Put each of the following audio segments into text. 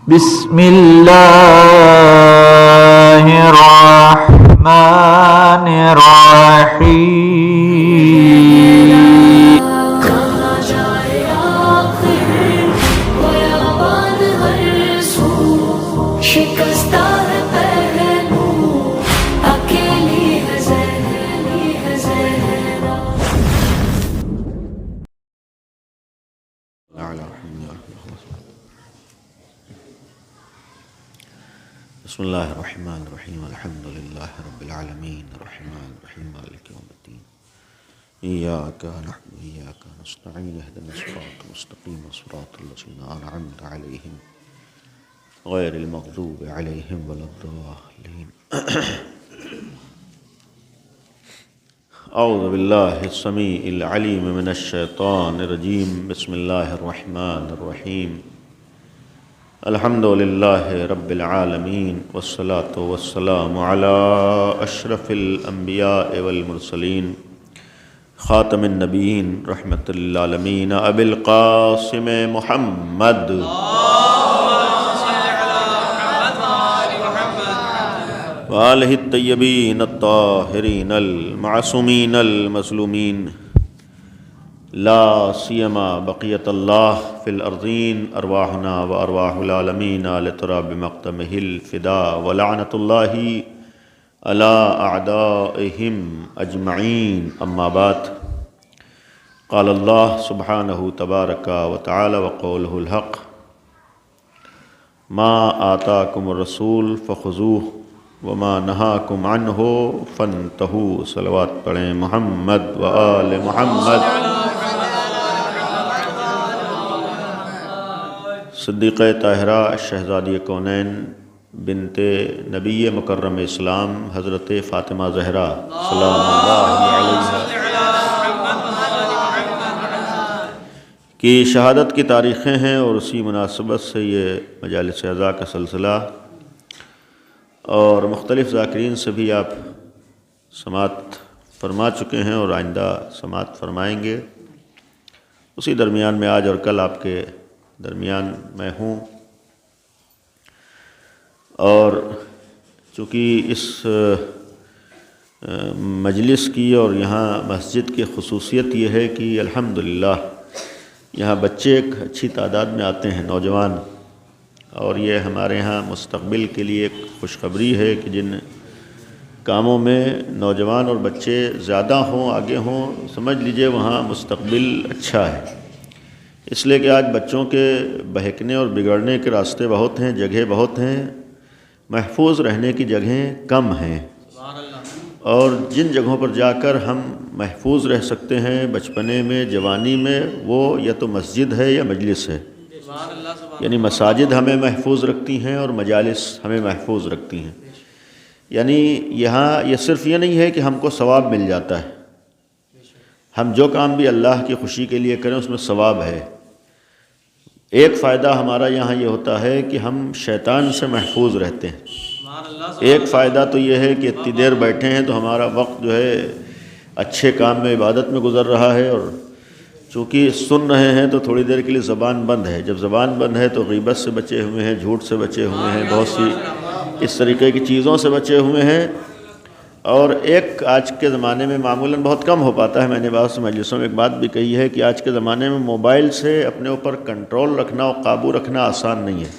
بسم اللہ الرحمن الرحیم کہاں جائے آخر بیابان ہر سو، شکستہ ہے پہلو اکیلی ہے زہرا. بسم اللہ الرحمن الرحیم الحمد للہ رب العالمین الرحمن الرحیم مالک یوم الدین ایاک نعبد و ایاک نستعین اهدنا الصراط المستقیم صراط الذین انعمت علیہم غیر المغضوب علیہم ولا الضالین. اعوذ باللہ السمیع العلیم من الشیطان الرجیم. بسم اللہ الرحمن الرحیم. الحمد للہ رب العالمین والصلاة والسلام علی اشرف الانبیاء والمرسلین خاتم النبیین رحمت للعالمین ابی القاسم محمد وآلہ الطیبین الطاہرین المعصومین المظلومین لا سیما بقیت اللہ فی الارضین ارواحنا و ارواح العالمین لتراب مقدمہ الفدا ولعنت اللہ علی اعدائہم اجمعین. اما بعد قال اللہ سبحانہ تبارک و تعالی وقولہ الحق ما آتاکم الرسول فخذوہ وما نہاکم عنہ فانتہوا. صلوات پڑھیں محمد و آل محمد. صدیقہ طاہرہ شہزادی کونین بنت نبی مکرم اسلام حضرت فاطمہ زہرا سلام اللہ علیہ کی شہادت کی تاریخیں ہیں، اور اسی مناسبت سے یہ مجالس عزا کا سلسلہ اور مختلف ذاکرین سے بھی آپ سماعت فرما چکے ہیں اور آئندہ سماعت فرمائیں گے. اسی درمیان میں آج اور کل آپ کے درمیان میں ہوں، اور چونکہ اس مجلس کی اور یہاں مسجد کی خصوصیت یہ ہے کہ الحمدللہ یہاں بچے ایک اچھی تعداد میں آتے ہیں، نوجوان، اور یہ ہمارے ہاں مستقبل کے لیے ایک خوشخبری ہے کہ جن کاموں میں نوجوان اور بچے زیادہ ہوں، آگے ہوں، سمجھ لیجئے وہاں مستقبل اچھا ہے. اس لیے کہ آج بچوں کے بہکنے اور بگڑنے کے راستے بہت ہیں، جگہ بہت ہیں، محفوظ رہنے کی جگہیں کم ہیں، اور جن جگہوں پر جا کر ہم محفوظ رہ سکتے ہیں بچپنے میں، جوانی میں، وہ یا تو مسجد ہے یا مجلس ہے. یعنی مساجد ہمیں محفوظ رکھتی ہیں اور مجالس ہمیں محفوظ رکھتی ہیں. یعنی یہاں یہ صرف یہ نہیں ہے کہ ہم کو ثواب مل جاتا ہے، ہم جو کام بھی اللہ کی خوشی کے لیے کریں اس میں ثواب ہے. ایک فائدہ ہمارا یہاں یہ ہوتا ہے کہ ہم شیطان سے محفوظ رہتے ہیں. ایک فائدہ تو یہ ہے کہ اتنی دیر بیٹھے ہیں تو ہمارا وقت جو ہے اچھے کام میں، عبادت میں گزر رہا ہے، اور چونکہ سن رہے ہیں تو تھوڑی دیر کے لیے زبان بند ہے. جب زبان بند ہے تو غیبت سے بچے ہوئے ہیں، جھوٹ سے بچے ہوئے ہیں، بہت سی اس طریقے کی چیزوں سے بچے ہوئے ہیں. اور ایک آج کے زمانے میں معمولاً بہت کم ہو پاتا ہے. میں نے بعض مجلسوں میں ایک بات بھی کہی ہے کہ آج کے زمانے میں موبائل سے اپنے اوپر کنٹرول رکھنا اور قابو رکھنا آسان نہیں ہے.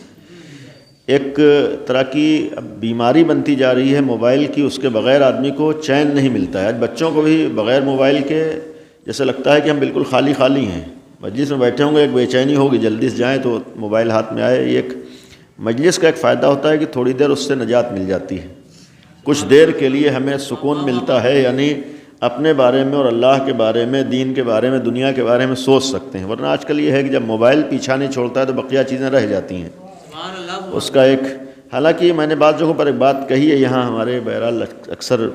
ایک طرح کی بیماری بنتی جا رہی ہے موبائل کی، اس کے بغیر آدمی کو چین نہیں ملتا ہے. آج بچوں کو بھی بغیر موبائل کے جیسے لگتا ہے کہ ہم بالکل خالی خالی ہیں. مجلس میں بیٹھے ہوں گے ایک بے چینی ہوگی، جلدی سے جائیں تو موبائل ہاتھ میں آئے. یہ ایک مجلس کا ایک فائدہ ہوتا ہے کہ تھوڑی دیر اس سے نجات مل جاتی ہے، کچھ دیر کے لیے ہمیں سکون ملتا ہے. یعنی اپنے بارے میں اور اللہ کے بارے میں، دین کے بارے میں، دنیا کے بارے میں سوچ سکتے ہیں. ورنہ آج کل یہ ہے کہ جب موبائل پیچھا نہیں چھوڑتا ہے تو بقیہ چیزیں رہ جاتی ہیں. اس کا ایک، حالانکہ میں نے بعض جگہوں پر ایک بات کہی ہے، یہاں ہمارے بہرحال اکثر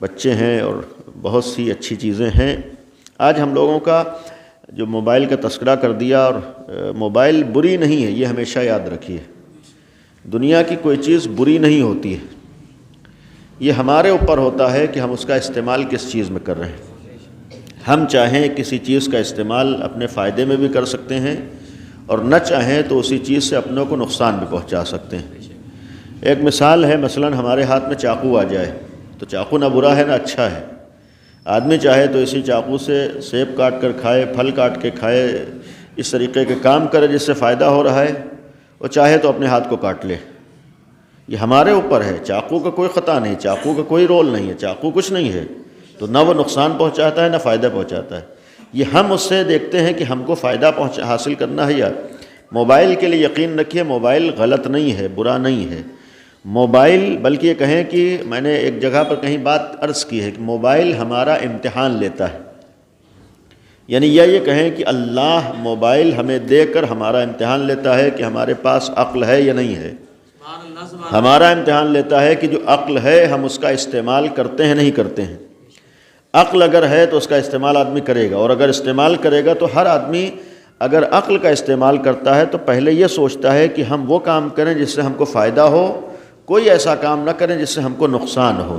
بچے ہیں اور بہت سی اچھی چیزیں ہیں. آج ہم لوگوں کا جو موبائل کا تذکرہ کر دیا، اور موبائل بری نہیں ہے، یہ ہمیشہ یاد رکھیے. دنیا کی کوئی چیز بری نہیں ہوتی ہے، یہ ہمارے اوپر ہوتا ہے کہ ہم اس کا استعمال کس چیز میں کر رہے ہیں. ہم چاہیں کسی چیز کا استعمال اپنے فائدے میں بھی کر سکتے ہیں، اور نہ چاہیں تو اسی چیز سے اپنوں کو نقصان بھی پہنچا سکتے ہیں۔ ایک مثال ہے، مثلا ہمارے ہاتھ میں چاقو آ جائے تو چاقو نہ برا ہے نہ اچھا ہے، آدمی چاہے تو اسی چاقو سے سیب کاٹ کر کھائے، پھل کاٹ کے کھائے، اس طریقے کے کام کرے جس سے فائدہ ہو رہا ہے، وہ چاہے تو اپنے ہاتھ کو کاٹ لے۔ یہ ہمارے اوپر ہے، چاقو کا کوئی خطا نہیں، چاقو کا کوئی رول نہیں ہے، چاقو کچھ نہیں ہے، تو نہ وہ نقصان پہنچاتا ہے نہ فائدہ پہنچاتا ہے۔ یہ ہم اس سے دیکھتے ہیں کہ ہم کو فائدہ حاصل کرنا ہے یا موبائل کے لیے یقین رکھیے موبائل غلط نہیں ہے، برا نہیں ہے موبائل، بلکہ یہ کہیں کہ میں نے ایک جگہ پر کہیں بات عرض کی ہے کہ موبائل ہمارا امتحان لیتا ہے، یعنی یہ کہیں کہ اللہ موبائل ہمیں دے کر ہمارا امتحان لیتا ہے کہ ہمارے پاس عقل ہے یا نہیں ہے، ہمارا امتحان لیتا ہے کہ جو عقل ہے ہم اس کا استعمال کرتے ہیں نہیں کرتے ہیں۔ عقل اگر ہے تو اس کا استعمال آدمی کرے گا، اور اگر استعمال کرے گا تو ہر آدمی اگر عقل کا استعمال کرتا ہے تو پہلے یہ سوچتا ہے کہ ہم وہ کام کریں جس سے ہم کو فائدہ ہو، کوئی ایسا کام نہ کریں جس سے ہم کو نقصان ہو۔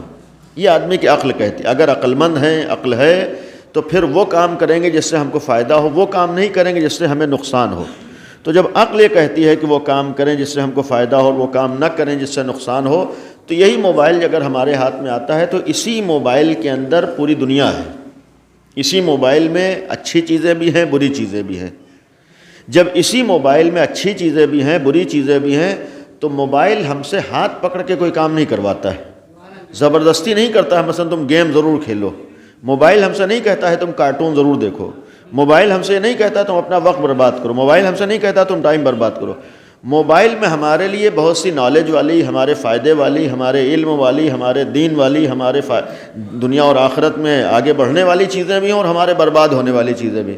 یہ آدمی کی عقل کہتی ہے۔ اگر عقل مند ہیں، عقل ہے، تو پھر وہ کام کریں گے جس سے ہم کو فائدہ ہو، وہ کام نہیں کریں گے جس سے ہمیں نقصان ہو۔ تو جب عقل یہ کہتی ہے کہ وہ کام کریں جس سے ہم کو فائدہ ہو اور وہ کام نہ کریں جس سے نقصان ہو، تو یہی موبائل اگر ہمارے ہاتھ میں آتا ہے تو اسی موبائل کے اندر پوری دنیا ہے، اسی موبائل میں اچھی چیزیں بھی ہیں، بری چیزیں بھی ہیں۔ جب اسی موبائل میں اچھی چیزیں بھی ہیں، بری چیزیں بھی ہیں، تو موبائل ہم سے ہاتھ پکڑ کے کوئی کام نہیں کرواتا ہے، زبردستی نہیں کرتا ہے۔ مثلا تم گیم ضرور کھیلو، موبائل ہم سے نہیں کہتا ہے تم کارٹون ضرور دیکھو، موبائل ہم سے نہیں کہتا تم اپنا وقت برباد کرو، موبائل ہم سے نہیں کہتا تم ٹائم برباد کرو۔ موبائل میں ہمارے لیے بہت سی نالج والی، ہمارے فائدے والی، ہمارے علم والی، ہمارے دین والی، ہمارے دنیا اور آخرت میں آگے بڑھنے والی چیزیں بھی ہیں اور ہمارے برباد ہونے والی چیزیں بھی۔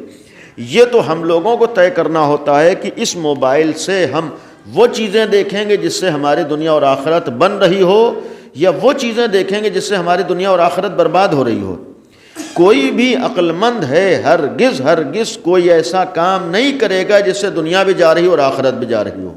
یہ تو ہم لوگوں کو طے کرنا ہوتا ہے کہ اس موبائل سے ہم وہ چیزیں دیکھیں گے جس سے ہماری دنیا اور آخرت بن رہی ہو، یا وہ چیزیں دیکھیں گے جس سے ہماری دنیا اور آخرت برباد ہو رہی ہو۔ کوئی بھی عقل مند ہے ہرگز کوئی ایسا کام نہیں کرے گا جس سے دنیا بھی جا رہی ہو اور آخرت بھی جا رہی ہو۔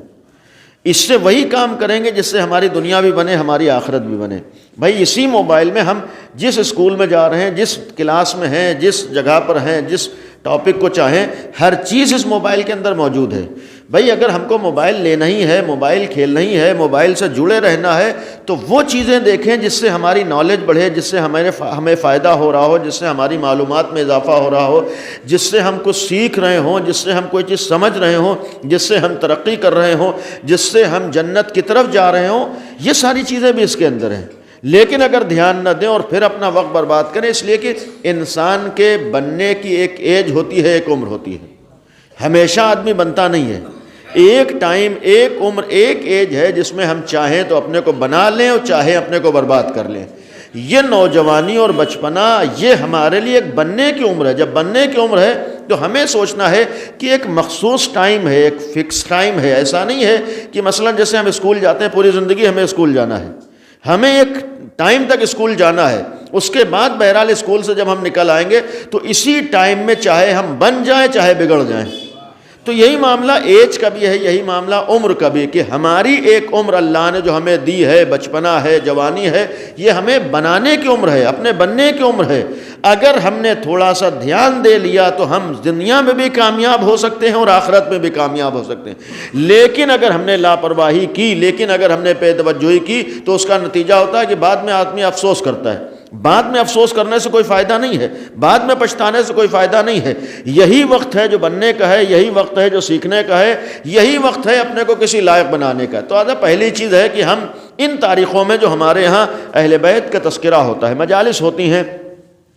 اس سے وہی کام کریں گے جس سے ہماری دنیا بھی بنے، ہماری آخرت بھی بنے۔ بھائی اسی موبائل میں ہم جس اسکول میں جا رہے ہیں، جس کلاس میں ہیں، جس جگہ پر ہیں، جس ٹاپک کو چاہیں، ہر چیز اس موبائل کے اندر موجود ہے۔ بھائی اگر ہم کو موبائل لینا ہی ہے، موبائل کھیلنا ہی ہے، موبائل سے جڑے رہنا ہے، تو وہ چیزیں دیکھیں جس سے ہماری نالج بڑھے، جس سے ہمیں فائدہ ہو رہا ہو، جس سے ہماری معلومات میں اضافہ ہو رہا ہو، جس سے ہم کچھ سیکھ رہے ہوں، جس سے ہم کوئی چیز سمجھ رہے ہوں، جس سے ہم ترقی کر رہے ہوں، جس سے ہم جنت کی طرف جا رہے ہوں۔ یہ ساری چیزیں بھی اس کے اندر ہیں۔ لیکن اگر دھیان نہ دیں اور پھر اپنا وقت برباد کریں، اس لیے کہ انسان کے بننے کی ایک ایج ہوتی ہے، ایک عمر ہوتی ہے، ہمیشہ آدمی بنتا نہیں ہے۔ ایک ٹائم، ایک عمر، ایک ایج ہے جس میں ہم چاہیں تو اپنے کو بنا لیں اور چاہیں اپنے کو برباد کر لیں۔ یہ نوجوانی اور بچپنا یہ ہمارے لیے ایک بننے کی عمر ہے۔ جب بننے کی عمر ہے تو ہمیں سوچنا ہے کہ ایک مخصوص ٹائم ہے، ایک فکس ٹائم ہے۔ ایسا نہیں ہے کہ مثلا جیسے ہم اسکول جاتے ہیں، پوری زندگی ہمیں اسکول جانا ہے، ہمیں ایک ٹائم تک اسکول جانا ہے، اس کے بعد بہرحال اسکول سے جب ہم نکل آئیں گے تو اسی ٹائم میں چاہے ہم بن جائیں چاہے بگڑ جائیں۔ تو یہی معاملہ ایج کا بھی ہے، یہی معاملہ عمر کا بھی، کہ ہماری ایک عمر اللہ نے جو ہمیں دی ہے، بچپنا ہے، جوانی ہے، یہ ہمیں بنانے کی عمر ہے، اپنے بننے کی عمر ہے۔ اگر ہم نے تھوڑا سا دھیان دے لیا تو ہم دنیا میں بھی کامیاب ہو سکتے ہیں اور آخرت میں بھی کامیاب ہو سکتے ہیں۔ لیکن اگر ہم نے لاپرواہی کی، لیکن اگر ہم نے بے توجہی کی تو اس کا نتیجہ ہوتا ہے کہ بعد میں آدمی افسوس کرتا ہے۔ بعد میں افسوس کرنے سے کوئی فائدہ نہیں ہے، بعد میں پچھتانے سے کوئی فائدہ نہیں ہے۔ یہی وقت ہے جو بننے کا ہے، یہی وقت ہے جو سیکھنے کا ہے، یہی وقت ہے اپنے کو کسی لائق بنانے کا۔ تو آدھا پہلی چیز ہے کہ ہم ان تاریخوں میں جو ہمارے ہاں اہل بیت کا تذکرہ ہوتا ہے، مجالس ہوتی ہیں،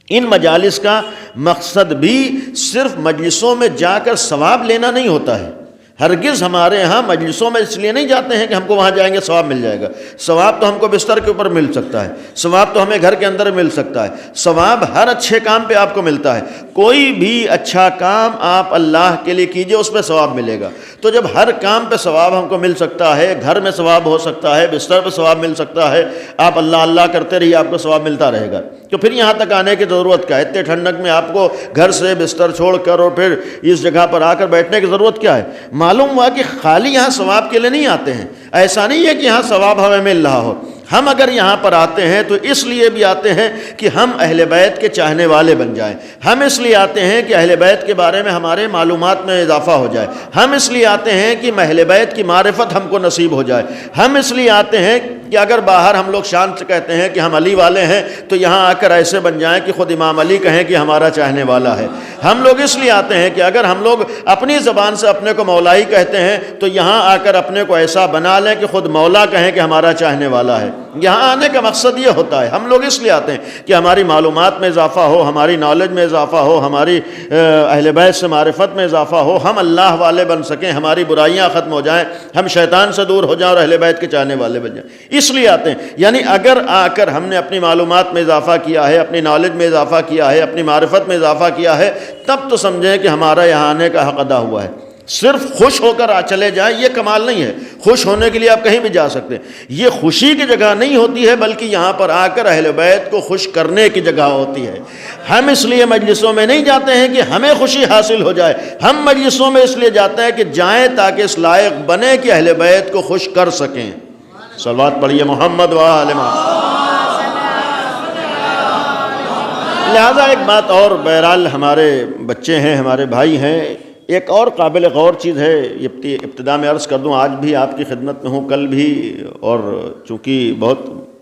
ان مجالس کا مقصد بھی صرف مجلسوں میں جا کر ثواب لینا نہیں ہوتا ہے۔ ہرگز ہمارے ہاں مجلسوں میں اس لیے نہیں جاتے ہیں کہ ہم کو وہاں جائیں گے ثواب مل جائے گا۔ ثواب تو ہم کو بستر کے اوپر مل سکتا ہے، ثواب تو ہمیں گھر کے اندر مل سکتا ہے، ثواب ہر اچھے کام پہ آپ کو ملتا ہے۔ کوئی بھی اچھا کام آپ اللہ کے لیے کیجئے، اس پہ ثواب ملے گا۔ تو جب ہر کام پہ ثواب ہم کو مل سکتا ہے، گھر میں ثواب ہو سکتا ہے، بستر پہ ثواب مل سکتا ہے، آپ اللہ اللہ کرتے رہیے، آپ کو ثواب ملتا رہے گا، تو پھر یہاں تک آنے کی ضرورت کیا ہے؟ اتنے ٹھنڈک میں آپ کو گھر سے بستر چھوڑ کر اور پھر اس جگہ پر آ کر بیٹھنے کی ضرورت کیا ہے؟ معلوم ہوا کہ خالی یہاں ثواب کے لیے نہیں آتے ہیں۔ ایسا نہیں ہے کہ یہاں ثواب ہمیں مل رہا ہو، ہم اگر یہاں پر آتے ہیں تو اس لیے بھی آتے ہیں کہ ہم اہل بیت کے چاہنے والے بن جائیں، ہم اس لیے آتے ہیں کہ اہل بیت کے بارے میں ہمارے معلومات میں اضافہ ہو جائے، ہم اس لیے آتے ہیں کہ اہل بیت کی معرفت ہم کو نصیب ہو جائے، ہم اس لیے آتے ہیں کہ اگر باہر ہم لوگ شان سے کہتے ہیں کہ ہم علی والے ہیں تو یہاں آ کر ایسے بن جائیں کہ خود امام علی کہیں کہ ہمارا چاہنے والا ہے۔ ہم لوگ اس لیے آتے ہیں کہ اگر ہم لوگ اپنی زبان سے اپنے کو مولائی کہتے ہیں تو یہاں آ کر اپنے کو ایسا بنا لیں کہ خود مولا کہیں کہ ہمارا چاہنے والا ہے۔ یہاں آنے کا مقصد یہ ہوتا ہے، ہم لوگ اس لیے آتے ہیں کہ ہماری معلومات میں اضافہ ہو، ہماری نالج میں اضافہ ہو، ہماری اہل بیت سے معرفت میں اضافہ ہو، ہم اللہ والے بن سکیں، ہماری برائیاں ختم ہو جائیں، ہم شیطان سے دور ہو جائیں اور اہل بیت کے چاہنے والے بن جائیں، اس لیے آتے ہیں۔ یعنی اگر آ کر ہم نے اپنی معلومات میں اضافہ کیا ہے، اپنی نالج میں اضافہ کیا ہے، اپنی معرفت میں اضافہ کیا ہے، تب تو سمجھیں کہ ہمارا یہاں آنے کا حق ادا ہوا ہے۔ صرف خوش ہو کر چلے جائیں یہ کمال نہیں ہے، خوش ہونے کے لیے آپ کہیں بھی جا سکتے ہیں، یہ خوشی کی جگہ نہیں ہوتی ہے، بلکہ یہاں پر آ کر اہل بیت کو خوش کرنے کی جگہ ہوتی ہے۔ ہم اس لیے مجلسوں میں نہیں جاتے ہیں کہ ہمیں خوشی حاصل ہو جائے، ہم مجلسوں میں اس لیے جاتے ہیں کہ جائیں تاکہ اس لائق بنے کہ اہل بیت کو خوش کر سکیں۔ صلوات پڑھیے محمد و آل محمد۔ لہذا ایک بات اور، بہرحال ہمارے بچے ہیں، ہمارے بھائی ہیں، ایک اور قابل غور چیز ہے، ابتدا میں عرض کر دوں، آج بھی آپ کی خدمت میں ہوں، کل بھی، اور چونکہ بہت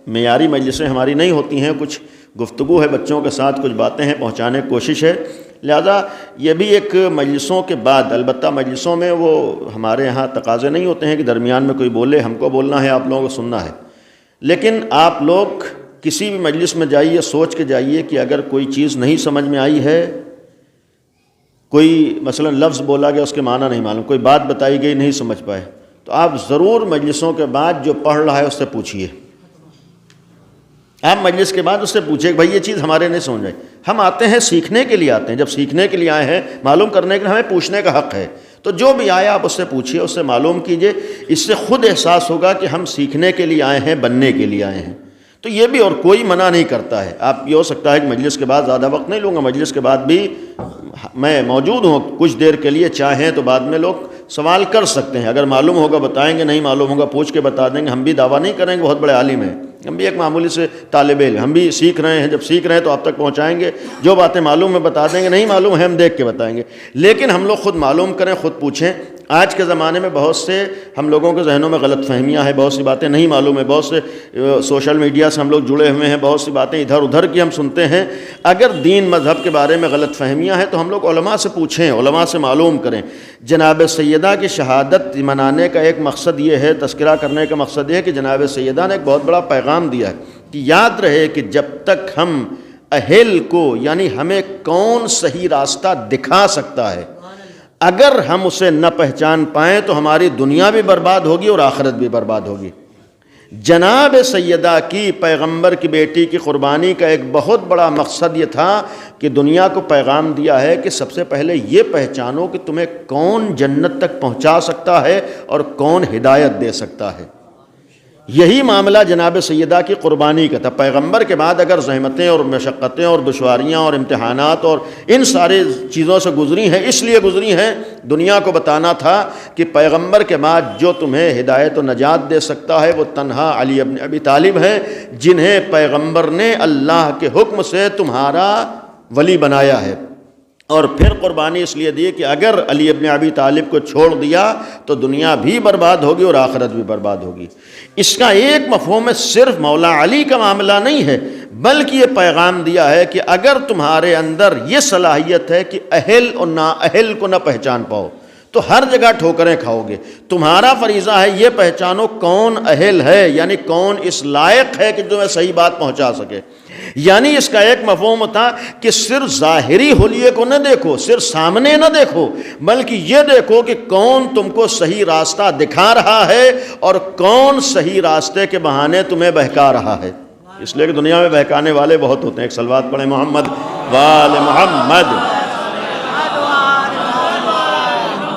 معیاری مجلسیں ہماری نہیں ہوتی ہیں، کچھ گفتگو ہے بچوں کے ساتھ، کچھ باتیں ہیں پہنچانے کی کوشش ہے، لہذا یہ بھی ایک مجلسوں کے بعد، البتہ مجلسوں میں وہ ہمارے ہاں تقاضے نہیں ہوتے ہیں کہ درمیان میں کوئی بولے، ہم کو بولنا ہے، آپ لوگوں کو سننا ہے، لیکن آپ لوگ کسی بھی مجلس میں جائیے، سوچ کے جائیے کہ اگر کوئی چیز نہیں سمجھ میں آئی ہے، کوئی مثلا لفظ بولا گیا اس کے معنی نہیں معلوم، کوئی بات بتائی گئی نہیں سمجھ پائے، تو آپ ضرور مجلسوں کے بعد جو پڑھ رہا ہے اس سے پوچھیے، آپ مجلس کے بعد اس سے پوچھیں کہ بھائی یہ چیز ہمارے نہیں سمجھ آئی۔ ہم آتے ہیں سیکھنے کے لیے، آتے ہیں جب سیکھنے کے لیے آئے ہیں، معلوم کرنے کے لیے، ہمیں پوچھنے کا حق ہے، تو جو بھی آیا آپ اس سے پوچھیے، اس سے معلوم کیجئے، اس سے خود احساس ہوگا کہ ہم سیکھنے کے لیے آئے ہیں، بننے کے لیے آئے ہیں، تو یہ بھی، اور کوئی منع نہیں کرتا ہے۔ آپ یہ ہو سکتا ہے کہ مجلس کے بعد زیادہ وقت نہیں لوں گا، مجلس کے بعد بھی میں موجود ہوں کچھ دیر کے لیے، چاہیں تو بعد میں لوگ سوال کر سکتے ہیں، اگر معلوم ہوگا بتائیں گے، نہیں معلوم ہوگا پوچھ کے بتا دیں گے، ہم بھی دعویٰ نہیں کریں گے بہت بڑے عالم ہیں، ہم بھی ایک معمولی سے طالب علم، ہم بھی سیکھ رہے ہیں، جب سیکھ رہے ہیں تو آپ تک پہنچائیں گے، جو باتیں معلوم ہیں بتا دیں گے، نہیں معلوم ہے ہم دیکھ کے بتائیں گے، لیکن ہم لوگ خود معلوم کریں، خود پوچھیں۔ آج کے زمانے میں بہت سے ہم لوگوں کے ذہنوں میں غلط فہمیاں ہیں، بہت سی باتیں نہیں معلوم ہیں، بہت سے سوشل میڈیا سے ہم لوگ جڑے ہوئے ہیں، بہت سی باتیں ادھر ادھر کی ہم سنتے ہیں، اگر دین مذہب کے بارے میں غلط فہمیاں ہیں تو ہم لوگ علماء سے پوچھیں، علماء سے معلوم کریں۔ جناب سیدہ کی شہادت منانے کا ایک مقصد یہ ہے، تذکرہ کرنے کا مقصد یہ ہے کہ جناب سیدہ نے ایک بہت بڑا پیغام دیا ہے کہ یاد رہے کہ جب تک ہم اہل کو، یعنی ہمیں کون صحیح راستہ دکھا سکتا ہے، اگر ہم اسے نہ پہچان پائیں تو ہماری دنیا بھی برباد ہوگی اور آخرت بھی برباد ہوگی۔ جناب سیدہ کی، پیغمبر کی بیٹی کی قربانی کا ایک بہت بڑا مقصد یہ تھا کہ دنیا کو پیغام دیا ہے کہ سب سے پہلے یہ پہچانو کہ تمہیں کون جنت تک پہنچا سکتا ہے اور کون ہدایت دے سکتا ہے۔ یہی معاملہ جناب سیدہ کی قربانی کا تھا۔ پیغمبر کے بعد اگر زحمتیں اور مشقتیں اور دشواریاں اور امتحانات اور ان سارے چیزوں سے گزری ہیں، اس لیے گزری ہیں، دنیا کو بتانا تھا کہ پیغمبر کے بعد جو تمہیں ہدایت و نجات دے سکتا ہے وہ تنہا علی ابن ابی طالب ہیں، جنہیں پیغمبر نے اللہ کے حکم سے تمہارا ولی بنایا ہے۔ اور پھر قربانی اس لیے دی کہ اگر علی ابن ابی طالب کو چھوڑ دیا تو دنیا بھی برباد ہوگی اور آخرت بھی برباد ہوگی۔ اس کا ایک مفہوم صرف مولا علی کا معاملہ نہیں ہے، بلکہ یہ پیغام دیا ہے کہ اگر تمہارے اندر یہ صلاحیت ہے کہ اہل اور نااہل کو نہ پہچان پاؤ تو ہر جگہ ٹھوکریں کھاؤ گے۔ تمہارا فریضہ ہے یہ پہچانو کون اہل ہے، یعنی کون اس لائق ہے کہ تمہیں صحیح بات پہنچا سکے۔ یعنی اس کا ایک مفہوم تھا کہ صرف ظاہری حلیے کو نہ دیکھو، صرف سامنے نہ دیکھو، بلکہ یہ دیکھو کہ کون تم کو صحیح راستہ دکھا رہا ہے اور کون صحیح راستے کے بہانے تمہیں بہکا رہا ہے۔ اس لیے کہ دنیا میں بہکانے والے بہت ہوتے ہیں۔ ایک صلوات پڑھیں محمد وآل محمد۔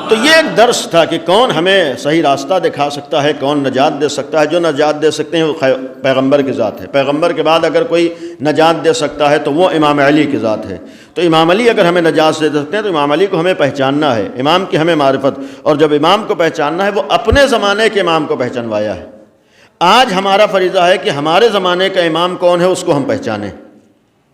تو یہ ایک درس تھا کہ کون ہمیں صحیح راستہ دکھا سکتا ہے، کون نجات دے سکتا ہے۔ جو نجات دے سکتے ہیں وہ پیغمبر کی ذات ہے۔ پیغمبر کے بعد اگر کوئی نجات دے سکتا ہے تو وہ امام علی کی ذات ہے۔ تو امام علی اگر ہمیں نجات دے سکتے ہیں تو امام علی کو ہمیں پہچاننا ہے، امام کی ہمیں معرفت، اور جب امام کو پہچاننا ہے وہ اپنے زمانے کے امام کو پہچانوایا ہے۔ آج ہمارا فریضہ ہے کہ ہمارے زمانے کا امام کون ہے اس کو ہم پہچانیں.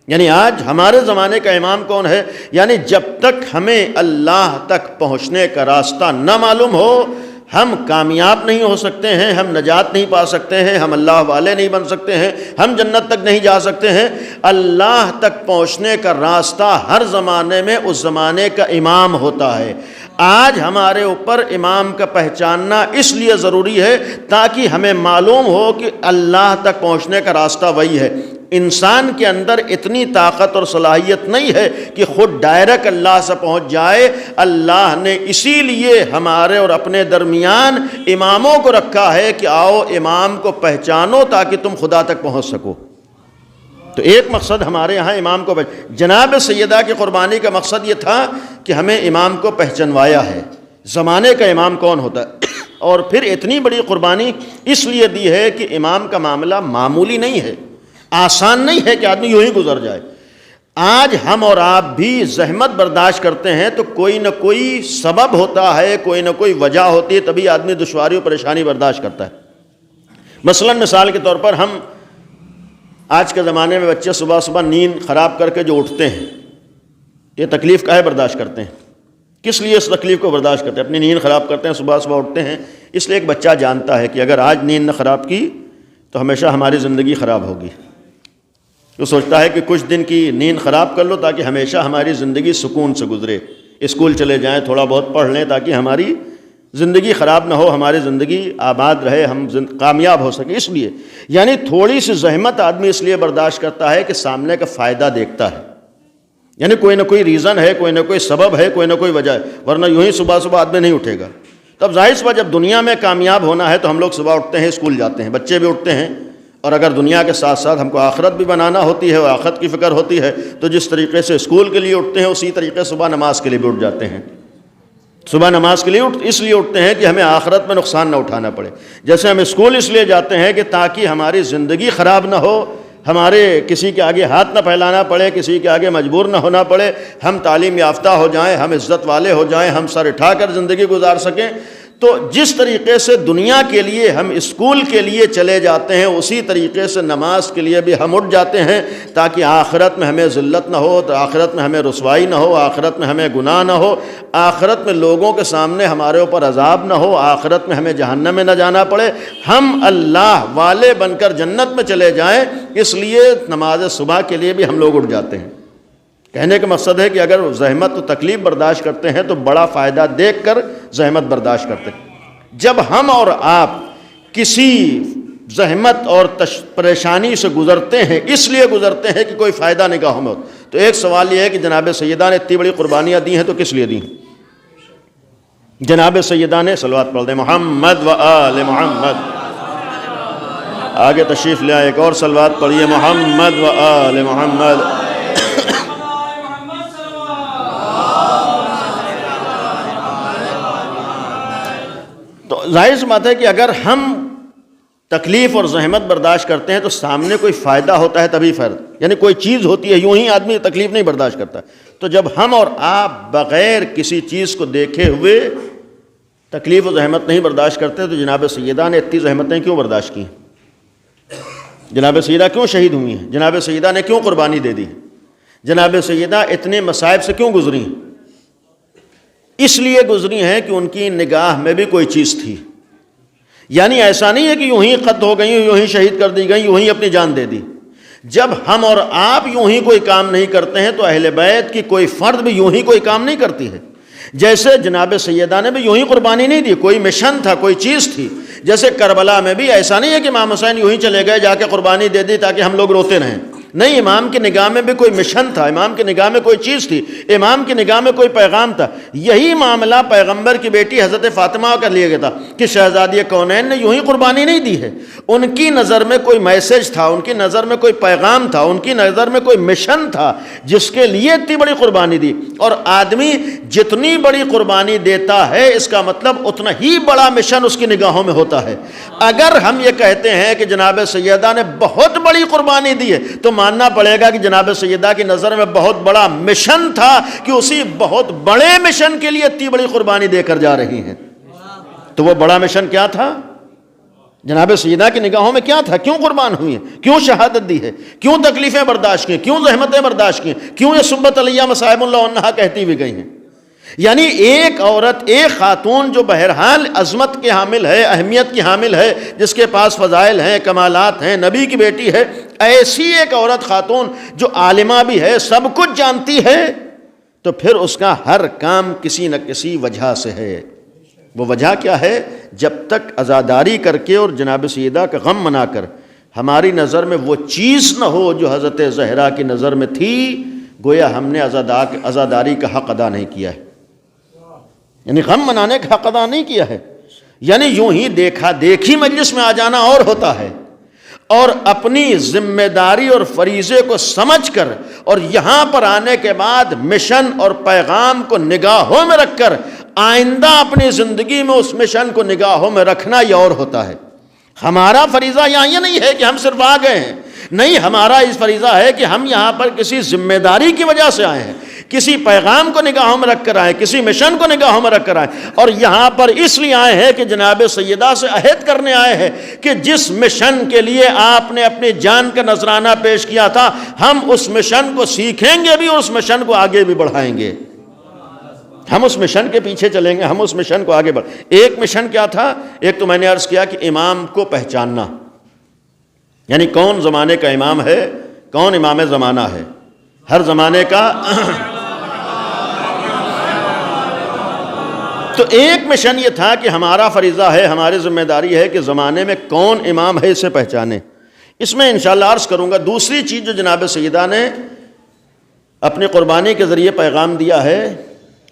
یعنی آج ہمارے زمانے کا امام کون ہے، یعنی جب تک ہمیں اللہ تک پہنچنے کا راستہ نہ معلوم ہو ہم کامیاب نہیں ہو سکتے ہیں، ہم نجات نہیں پا سکتے ہیں، ہم اللہ والے نہیں بن سکتے ہیں، ہم جنت تک نہیں جا سکتے ہیں. اللہ تک پہنچنے کا راستہ ہر زمانے میں اس زمانے کا امام ہوتا ہے. آج ہمارے اوپر امام کا پہچاننا اس لیے ضروری ہے تاکہ ہمیں معلوم ہو کہ اللہ تک پہنچنے کا راستہ وہی ہے. انسان کے اندر اتنی طاقت اور صلاحیت نہیں ہے کہ خود ڈائریکٹ اللہ سے پہنچ جائے. اللہ نے اسی لیے ہمارے اور اپنے درمیان اماموں کو رکھا ہے کہ آؤ امام کو پہچانو تاکہ تم خدا تک پہنچ سکو. تو ایک مقصد ہمارے ہاں امام کو جناب سیدہ کی قربانی کا مقصد یہ تھا کہ ہمیں امام کو پہچنوایا ہے زمانے کا امام کون ہوتا ہے. اور پھر اتنی بڑی قربانی اس لیے دی ہے کہ امام کا معاملہ معمولی نہیں ہے، آسان نہیں ہے کہ آدمی یوں ہی گزر جائے. آج ہم اور آپ بھی زحمت برداشت کرتے ہیں تو کوئی نہ کوئی سبب ہوتا ہے، کوئی نہ کوئی وجہ ہوتی ہے، تبھی آدمی دشواری و پریشانی برداشت کرتا ہے. مثلاً مثال کے طور پر ہم آج کے زمانے میں بچے صبح صبح نیند خراب کر کے جو اٹھتے ہیں، یہ تکلیف کاہے برداشت کرتے ہیں؟ کس لیے اس تکلیف کو برداشت کرتے ہیں؟ اپنی نیند خراب کرتے ہیں، صبح صبح اٹھتے ہیں اس لیے ایک بچہ جانتا ہے کہ اگر آج نیند نہ خراب کی تو ہمیشہ ہماری زندگی خراب ہوگی. وہ سوچتا ہے کہ کچھ دن کی نیند خراب کر لو تاکہ ہمیشہ ہماری زندگی سکون سے گزرے، اسکول چلے جائیں، تھوڑا بہت پڑھ لیں تاکہ ہماری زندگی خراب نہ ہو، ہماری زندگی آباد رہے، ہم کامیاب ہو سکیں. اس لیے یعنی تھوڑی سی زحمت آدمی اس لیے برداشت کرتا ہے کہ سامنے کا فائدہ دیکھتا ہے. یعنی کوئی نہ کوئی ریزن ہے، کوئی نہ کوئی سبب ہے، کوئی نہ کوئی وجہ ہے، ورنہ یوں ہی صبح صبح آدمی نہیں اٹھے گا. تب ظاہر سی بات جب دنیا میں کامیاب ہونا ہے تو ہم لوگ صبح اٹھتے ہیں، اسکول جاتے ہیں، بچے بھی اٹھتے ہیں. اور اگر دنیا کے ساتھ ساتھ ہم کو آخرت بھی بنانا ہوتی ہے اور آخرت کی فکر ہوتی ہے تو جس طریقے سے اسکول کے لیے اٹھتے ہیں اسی طریقے صبح نماز کے لیے بھی اٹھ جاتے ہیں. صبح نماز کے لیے اس لیے اٹھتے ہیں کہ ہمیں آخرت میں نقصان نہ اٹھانا پڑے. جیسے ہم اسکول اس لیے جاتے ہیں کہ تاکہ ہماری زندگی خراب نہ ہو، ہمارے کسی کے آگے ہاتھ نہ پھیلانا پڑے، کسی کے آگے مجبور نہ ہونا پڑے، ہم تعلیم یافتہ ہو جائیں، ہم عزت والے ہو جائیں، ہم سر اٹھا کر زندگی گزار سکیں. تو جس طریقے سے دنیا کے لیے ہم اسکول کے لیے چلے جاتے ہیں اسی طریقے سے نماز کے لیے بھی ہم اٹھ جاتے ہیں تاکہ آخرت میں ہمیں ذلت نہ ہو، تو آخرت میں ہمیں رسوائی نہ ہو، آخرت میں ہمیں گناہ نہ ہو، آخرت میں لوگوں کے سامنے ہمارے اوپر عذاب نہ ہو، آخرت میں ہمیں جہنم میں نہ جانا پڑے، ہم اللہ والے بن کر جنت میں چلے جائیں. اس لیے نماز صبح کے لیے بھی ہم لوگ اٹھ جاتے ہیں. کہنے کا مقصد ہے کہ اگر زحمت و تکلیف برداشت کرتے ہیں تو بڑا فائدہ دیکھ کر زحمت برداشت کرتے ہیں. جب ہم اور آپ کسی زحمت اور پریشانی سے گزرتے ہیں اس لیے گزرتے ہیں کہ کوئی فائدہ نگاہوں میں ہو، تو ایک سوال یہ ہے کہ جناب سیدہ نے اتنی بڑی قربانیاں دی ہیں تو کس لیے دی ہیں؟ جناب سیدہ نے صلوات پڑھ دیں محمد و آل محمد. آگے تشریف لے آئے، ایک اور صلوات پڑھیے محمد و آل محمد. تو ظاہر سی بات ہے کہ اگر ہم تکلیف اور زحمت برداشت کرتے ہیں تو سامنے کوئی فائدہ ہوتا ہے تبھی فائدہ، یعنی کوئی چیز ہوتی ہے، یوں ہی آدمی تکلیف نہیں برداشت کرتا. تو جب ہم اور آپ بغیر کسی چیز کو دیکھے ہوئے تکلیف و زحمت نہیں برداشت کرتے تو جناب سیدہ نے اتنی زحمتیں کیوں برداشت کی؟ جناب سیدہ کیوں شہید ہوئی ہیں؟ جناب سیدہ نے کیوں قربانی دے دی؟ جناب سیدہ اتنے مصائب سے کیوں گزری؟ اس لیے گزری ہیں کہ ان کی نگاہ میں بھی کوئی چیز تھی. یعنی ایسا نہیں ہے کہ یوں ہی قتل ہو گئی، یوں ہی شہید کر دی گئی، یوں ہی اپنی جان دے دی. جب ہم اور آپ یوں ہی کوئی کام نہیں کرتے ہیں تو اہل بیت کی کوئی فرد بھی یوں ہی کوئی کام نہیں کرتی ہے. جیسے جناب سیدہ نے بھی یوں ہی قربانی نہیں دی، کوئی مشن تھا، کوئی چیز تھی. جیسے کربلا میں بھی ایسا نہیں ہے کہ امام حسین یوں ہی چلے گئے جا کے قربانی دے دی تاکہ ہم لوگ روتے رہیں. نہیں، امام کی نگاہ میں بھی کوئی مشن تھا، امام کی نگاہ میں کوئی چیز تھی، امام کی نگاہ میں کوئی پیغام تھا. یہی معاملہ پیغمبر کی بیٹی حضرت فاطمہ کا لیا گیا تھا کہ شہزادی کونین نے یوں ہی قربانی نہیں دی ہے. ان کی نظر میں کوئی میسج تھا، ان کی نظر میں کوئی پیغام تھا، ان کی نظر میں کوئی مشن تھا جس کے لیے اتنی بڑی قربانی دی. اور آدمی جتنی بڑی قربانی دیتا ہے اس کا مطلب اتنا ہی بڑا مشن اس کی نگاہوں میں ہوتا ہے. اگر ہم یہ کہتے ہیں کہ جناب سیدہ نے بہت بڑی قربانی دی ہے تو ماننا پڑے گا کہ جناب سیدہ کی نظر میں بہت بڑا مشن تھا کہ اسی بہت بڑے مشن کے لیے اتنی بڑی قربانی دے کر جا رہی ہیں. تو وہ بڑا مشن کیا تھا؟ جناب سیدہ کی نگاہوں میں کیا تھا؟ کیوں قربان ہوئی ہیں؟ کیوں شہادت دی ہے؟ کیوں تکلیفیں برداشت کی ہیں؟ کیوں زحمتیں برداشت کی ہیں؟ کیوں یہ سبت علیہ مصائب اللہ عنہا کہتی بھی گئی ہیں؟ یعنی ایک عورت، ایک خاتون جو بہرحال عظمت کے حامل ہے، اہمیت کی حامل ہے، جس کے پاس فضائل ہیں، کمالات ہیں، نبی کی بیٹی ہے، ایسی ایک عورت خاتون جو عالمہ بھی ہے، سب کچھ جانتی ہے، تو پھر اس کا ہر کام کسی نہ کسی وجہ سے ہے۔ وہ وجہ کیا ہے؟ جب تک عزاداری کر کے اور جناب سیدہ کا غم منا کر ہماری نظر میں وہ چیز نہ ہو جو حضرت زہرا کی نظر میں تھی، گویا ہم نے عزاداری کا حق ادا نہیں کیا ہے، یعنی غم منانے کا حق ادا نہیں کیا ہے۔ یعنی یوں ہی دیکھا دیکھی مجلس میں آ جانا اور ہوتا ہے، اور اپنی ذمہ داری اور فریضے کو سمجھ کر اور یہاں پر آنے کے بعد مشن اور پیغام کو نگاہوں میں رکھ کر آئندہ اپنی زندگی میں اس مشن کو نگاہوں میں رکھنا یہ اور ہوتا ہے۔ ہمارا فریضہ یہاں یہ نہیں ہے کہ ہم صرف آ گئے ہیں، نہیں، ہمارا اس فریضہ ہے کہ ہم یہاں پر کسی ذمہ داری کی وجہ سے آئے ہیں، کسی پیغام کو نگاہوں میں رکھ کر آئے، کسی مشن کو نگاہوں میں رکھ کر آئے، اور یہاں پر اس لیے آئے ہیں کہ جناب سیدہ سے عہد کرنے آئے ہیں کہ جس مشن کے لیے آپ نے اپنی جان کا نذرانہ پیش کیا تھا، ہم اس مشن کو سیکھیں گے بھی اور اس مشن کو آگے بھی بڑھائیں گے، ہم اس مشن کے پیچھے چلیں گے، ہم اس مشن کو آگے ایک مشن کیا تھا؟ ایک تو میں نے عرض کیا کہ امام کو پہچاننا، یعنی کون زمانے کا امام ہے، کون امام زمانہ ہے، ہر زمانے کا۔ تو ایک مشن یہ تھا کہ ہمارا فریضہ ہے، ہماری ذمہ داری ہے کہ زمانے میں کون امام ہے اسے پہچانے۔ اس میں انشاءاللہ عرض کروں گا دوسری چیز جو جناب سیدہ نے اپنی قربانی کے ذریعے پیغام دیا ہے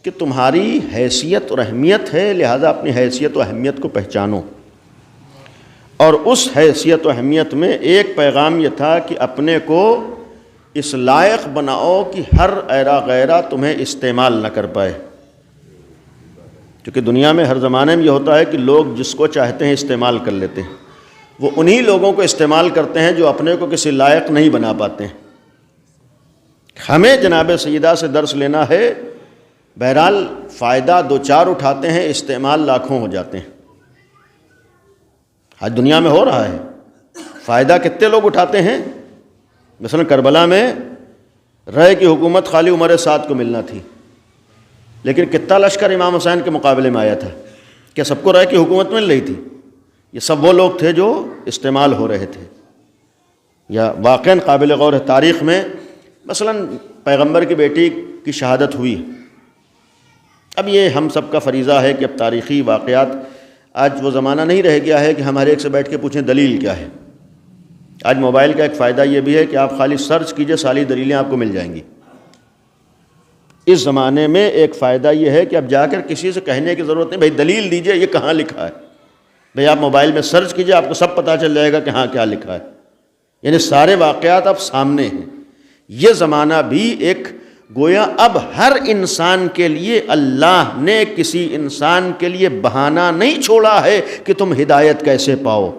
کہ تمہاری حیثیت اور اہمیت ہے، لہذا اپنی حیثیت و اہمیت کو پہچانو۔ اور اس حیثیت و اہمیت میں ایک پیغام یہ تھا کہ اپنے کو اس لائق بناؤ کہ ہر ایرا غیرہ تمہیں استعمال نہ کر پائے، کیونکہ دنیا میں ہر زمانے میں یہ ہوتا ہے کہ لوگ جس کو چاہتے ہیں استعمال کر لیتے ہیں، وہ انہی لوگوں کو استعمال کرتے ہیں جو اپنے کو کسی لائق نہیں بنا پاتے ہیں۔ ہمیں جناب سیدہ سے درس لینا ہے، بہرحال فائدہ دو چار اٹھاتے ہیں، استعمال لاکھوں ہو جاتے ہیں۔ آج دنیا میں ہو رہا ہے، فائدہ کتنے لوگ اٹھاتے ہیں؟ مثلا کربلا میں رائے کی حکومت خالی عمر سعد کو ملنا تھی، لیکن کتنا لشکر امام حسین کے مقابلے میں آیا تھا؟ کیا سب کو رائے کی حکومت مل رہی تھی؟ یہ سب وہ لوگ تھے جو استعمال ہو رہے تھے۔ یا واقعاً قابل غور ہے، تاریخ میں مثلا پیغمبر کی بیٹی کی شہادت ہوئی، اب یہ ہم سب کا فریضہ ہے کہ اب تاریخی واقعات، آج وہ زمانہ نہیں رہ گیا ہے کہ ہمارے ایک سے بیٹھ کے پوچھیں دلیل کیا ہے۔ آج موبائل کا ایک فائدہ یہ بھی ہے کہ آپ خالی سرچ کیجئے، ساری دلیلیں آپ کو مل جائیں گی۔ اس زمانے میں ایک فائدہ یہ ہے کہ اب جا کر کسی سے کہنے کی ضرورت نہیں، بھائی دلیل دیجئے یہ کہاں لکھا ہے، بھئی آپ موبائل میں سرچ کیجئے، آپ کو سب پتہ چل جائے گا کہ ہاں کیا لکھا ہے، یعنی سارے واقعات اب سامنے ہیں۔ یہ زمانہ بھی ایک گویا اب ہر انسان کے لیے اللہ نے کسی انسان کے لیے بہانہ نہیں چھوڑا ہے کہ تم ہدایت کیسے پاؤ۔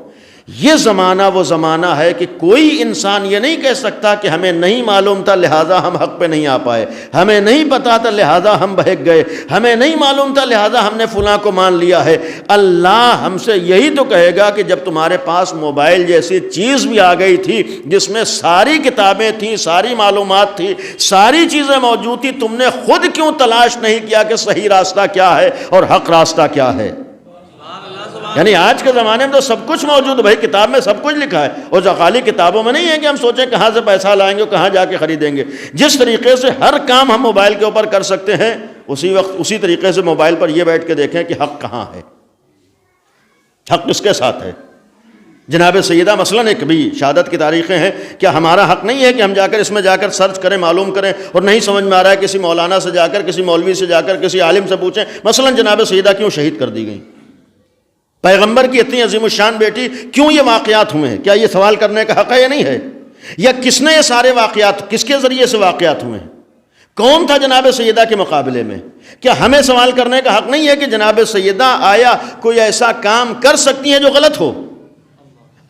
یہ زمانہ وہ زمانہ ہے کہ کوئی انسان یہ نہیں کہہ سکتا کہ ہمیں نہیں معلوم تھا لہٰذا ہم حق پہ نہیں آ پائے، ہمیں نہیں پتا تھا لہٰذا ہم بہک گئے، ہمیں نہیں معلوم تھا لہٰذا ہم نے فلاں کو مان لیا ہے۔ اللہ ہم سے یہی تو کہے گا کہ جب تمہارے پاس موبائل جیسی چیز بھی آ گئی تھی جس میں ساری کتابیں تھیں، ساری معلومات تھی، ساری چیزیں موجود تھی، تم نے خود کیوں تلاش نہیں کیا کہ صحیح راستہ کیا ہے اور حق راستہ کیا ہے؟ یعنی آج کے زمانے میں تو سب کچھ موجود ہے، بھائی کتاب میں سب کچھ لکھا ہے، اور خالی کتابوں میں نہیں ہے کہ ہم سوچیں کہاں سے پیسہ لائیں گے، کہاں جا کے خریدیں گے۔ جس طریقے سے ہر کام ہم موبائل کے اوپر کر سکتے ہیں، اسی طریقے سے موبائل پر یہ بیٹھ کے دیکھیں کہ حق کہاں ہے، حق کس کے ساتھ ہے۔ جناب سیدہ مثلاً ایک بھی شہادت کی تاریخیں ہیں، کیا ہمارا حق نہیں ہے کہ ہم جا کر اس میں جا کر سرچ کریں، معلوم کریں، اور نہیں سمجھ میں آ رہا ہے کسی مولانا سے جا کر، کسی مولوی سے جا کر، کسی عالم سے پوچھیں مثلاً جناب سیدہ کیوں شہید کر دی گئی، پیغمبر کی اتنی عظیم الشان بیٹی کیوں یہ واقعات ہوئے ہیں؟ کیا یہ سوال کرنے کا حق ہے یا نہیں ہے؟ یا کس نے یہ سارے واقعات، کس کے ذریعے سے واقعات ہوئے ہیں؟ کون تھا جناب سیدہ کے مقابلے میں؟ کیا ہمیں سوال کرنے کا حق نہیں ہے کہ جناب سیدہ آیا کوئی ایسا کام کر سکتی ہیں جو غلط ہو؟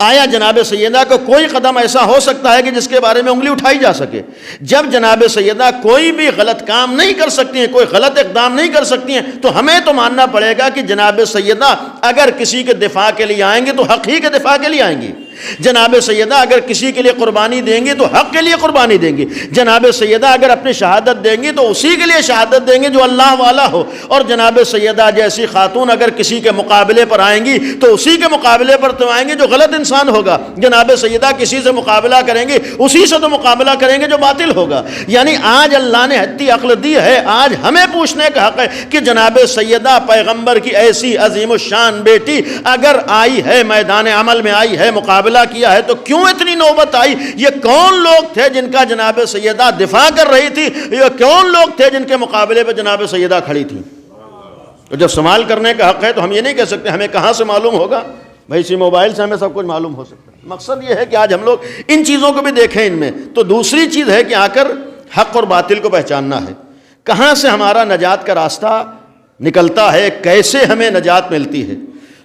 آیا جناب سیدہ کو کوئی قدم ایسا ہو سکتا ہے کہ جس کے بارے میں انگلی اٹھائی جا سکے؟ جب جناب سیدہ کوئی بھی غلط کام نہیں کر سکتی ہیں، کوئی غلط اقدام نہیں کر سکتی ہیں، تو ہمیں تو ماننا پڑے گا کہ جناب سیدہ اگر کسی کے دفاع کے لیے آئیں گے تو حق ہی کے دفاع کے لیے آئیں گی۔ جناب سیدہ اگر کسی کے لیے قربانی دیں گے تو حق کے لیے قربانی دیں گی۔ جناب سیدہ اگر اپنی شہادت دیں گی تو اسی کے لیے شہادت دیں گے جو اللہ والا ہو۔ اور جناب سیدہ جیسی خاتون اگر کسی کے مقابلے پر آئیں گی تو اسی کے مقابلے پر تو آئیں گے جو غلط انسان ہوگا۔ جناب سیدہ کسی سے مقابلہ کریں گے اسی سے تو مقابلہ کریں گے جو باطل ہوگا۔ یعنی آج اللہ نے حتی عقل دی ہے، آج ہمیں پوچھنے کا حق ہے کہ جناب سیدہ پیغمبر کی ایسی عظیم الشان بیٹی اگر آئی ہے، میدان عمل میں آئی ہے، مقابلہ کیا ہے، تو کیوں اتنی نوبت آئی؟ یہ کون لوگ تھے جن کا جناب سیدہ دفاع کر رہی تھی؟ یہ کون لوگ تھے جن کے مقابلے پہ جناب سیدہ کھڑی تھی؟ تو جب سوال کرنے کا حق ہے تو ہم یہ نہیں کہہ سکتے ہمیں کہاں سے معلوم ہوگا، بھائی اسی موبائل سے ہمیں سب کچھ معلوم ہو سکتا ہے۔ مقصد یہ ہے کہ آج ہم لوگ ان چیزوں کو بھی دیکھیں ان میں۔ تو دوسری چیز ہے کہ آ کر حق اور باطل کو پہچاننا ہے، کہاں سے ہمارا نجات کا راستہ نکلتا ہے، کیسے ہمیں نجات ملتی ہے۔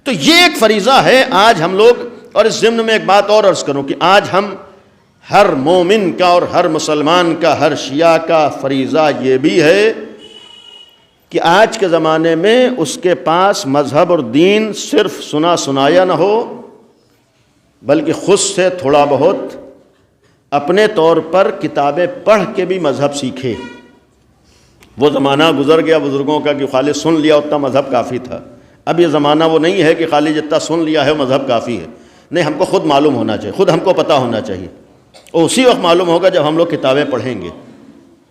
تو یہ ایک فریضہ ہے آج ہم لوگ۔ اور اس ضمن میں ایک بات اور عرض کروں کہ آج ہم ہر مومن کا اور ہر مسلمان کا، ہر شیعہ کا فریضہ یہ بھی ہے کہ آج کے زمانے میں اس کے پاس مذہب اور دین صرف سنا سنایا نہ ہو، بلکہ خود سے تھوڑا بہت اپنے طور پر کتابیں پڑھ کے بھی مذہب سیکھے۔ وہ زمانہ گزر گیا بزرگوں کا کہ خالی سن لیا اتنا مذہب کافی تھا۔ اب یہ زمانہ وہ نہیں ہے کہ خالی جتنا سن لیا ہے وہ مذہب کافی ہے، نہیں، ہم کو خود معلوم ہونا چاہیے، خود ہم کو پتہ ہونا چاہیے، اور اسی وقت معلوم ہوگا جب ہم لوگ کتابیں پڑھیں گے۔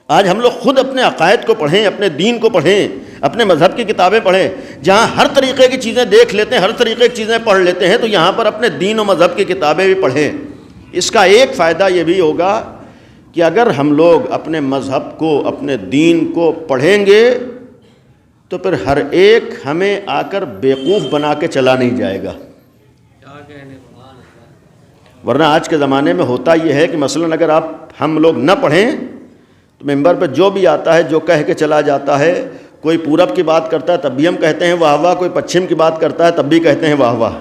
آج ہم لوگ خود اپنے عقائد کو پڑھیں، اپنے دین کو پڑھیں، اپنے مذہب کی کتابیں پڑھیں۔ جہاں ہر طریقے کی چیزیں دیکھ لیتے ہیں، ہر طریقے کی چیزیں پڑھ لیتے ہیں، تو یہاں پر اپنے دین و مذہب کی کتابیں بھی پڑھیں۔ اس کا ایک فائدہ یہ بھی ہوگا کہ اگر ہم لوگ اپنے مذہب کو، اپنے دین کو پڑھیں گے تو پھر ہر ایک ہمیں آ کر بیوقوف بنا کے چلا نہیں جائے گا۔ ورنہ آج کے زمانے میں ہوتا یہ ہے کہ مثلاً اگر ہم لوگ نہ پڑھیں تو ممبر پہ جو بھی آتا ہے جو کہہ کے چلا جاتا ہے، کوئی پورب کی بات کرتا ہے تب بھی ہم کہتے ہیں واہ واہ، کوئی پچھم کی بات کرتا ہے تب بھی کہتے ہیں واہ واہ۔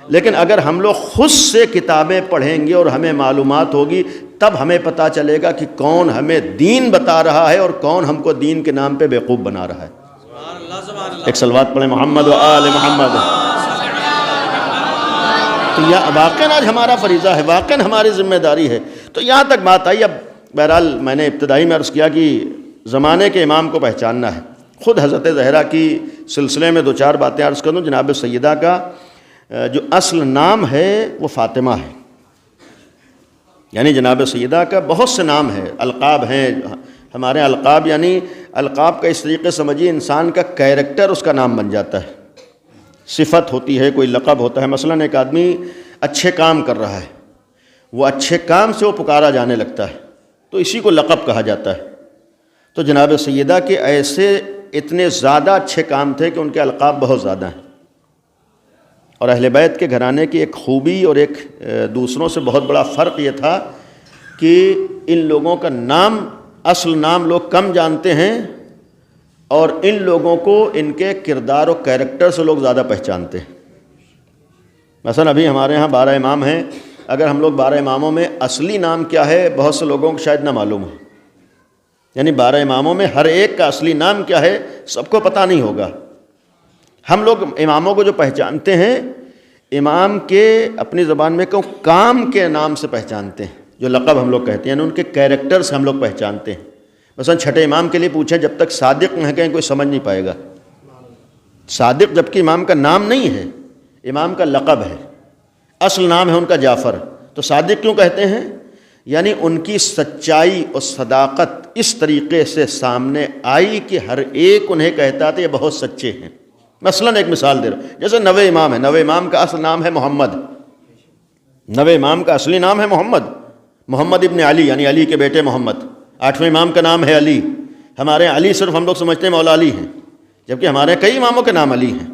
لیکن اگر ہم لوگ خود سے کتابیں پڑھیں گے اور ہمیں معلومات ہوگی، تب ہمیں پتہ چلے گا کہ کون ہمیں دین بتا رہا ہے اور کون ہم کو دین کے نام پہ بیوقوف بنا رہا ہے۔ ایک صلوات پڑھیں محمد و آل محمد۔ تو یہ واقعاً آج ہمارا فریضہ ہے، واقعاً ہماری ذمہ داری ہے۔ تو یہاں تک بات آئی۔ اب بہرحال میں نے ابتدائی میں عرض کیا کہ زمانے کے امام کو پہچاننا ہے۔ خود حضرت زہرا کی سلسلے میں دو چار باتیں عرض کر دوں۔ جناب سیدہ کا جو اصل نام ہے وہ فاطمہ ہے، یعنی جناب سیدہ کا بہت سے نام ہیں، القاب ہیں ہمارے۔ القاب یعنی القاب کا اس طریقے سمجھیے انسان کا کیریکٹر اس کا نام بن جاتا ہے، صفت ہوتی ہے، کوئی لقب ہوتا ہے۔ مثلاً ایک آدمی اچھے کام کر رہا ہے، وہ اچھے کام سے وہ پکارا جانے لگتا ہے، تو اسی کو لقب کہا جاتا ہے۔ تو جناب سیدہ کے ایسے اتنے زیادہ اچھے کام تھے کہ ان کے القاب بہت زیادہ ہیں۔ اور اہل بیت کے گھرانے کی ایک خوبی اور ایک دوسروں سے بہت بڑا فرق یہ تھا کہ ان لوگوں کا نام، اصل نام لوگ کم جانتے ہیں، اور ان لوگوں کو ان کے کردار و کیریکٹر سے لوگ زیادہ پہچانتے ہیں۔ مثلا ابھی ہمارے ہاں 12 امام ہیں، اگر ہم لوگ 12 اماموں میں اصلی نام کیا ہے بہت سے لوگوں کو شاید نہ معلوم ہو، یعنی 12 اماموں میں ہر ایک کا اصلی نام کیا ہے سب کو پتہ نہیں ہوگا۔ ہم لوگ اماموں کو جو پہچانتے ہیں، امام کے اپنی زبان میں کہوں کام کے نام سے پہچانتے ہیں، جو لقب ہم لوگ کہتے ہیں، یعنی ان کے کیریکٹر سے ہم لوگ پہچانتے ہیں۔ مثلا چھٹے امام کے لیے پوچھیں، جب تک صادق نہ کہیں کوئی سمجھ نہیں پائے گا۔ صادق جبکہ امام کا نام نہیں ہے، امام کا لقب ہے، اصل نام ہے ان کا جعفر، تو صادق کیوں کہتے ہیں؟ یعنی ان کی سچائی اور صداقت اس طریقے سے سامنے آئی کہ ہر ایک انہیں کہتا تھا یہ بہت سچے ہیں۔ مثلا ایک مثال دے رہا ہوں، جیسے 9 امام ہے، 9 امام کا اصل نام ہے محمد، 9 امام کا اصلی نام ہے محمد ابن علی، یعنی علی کے بیٹے محمد۔ 8ویں امام کا نام ہے علی، ہمارے علی صرف ہم لوگ سمجھتے ہیں مولا علی ہیں، جبکہ ہمارے کئی اماموں کے نام علی ہیں،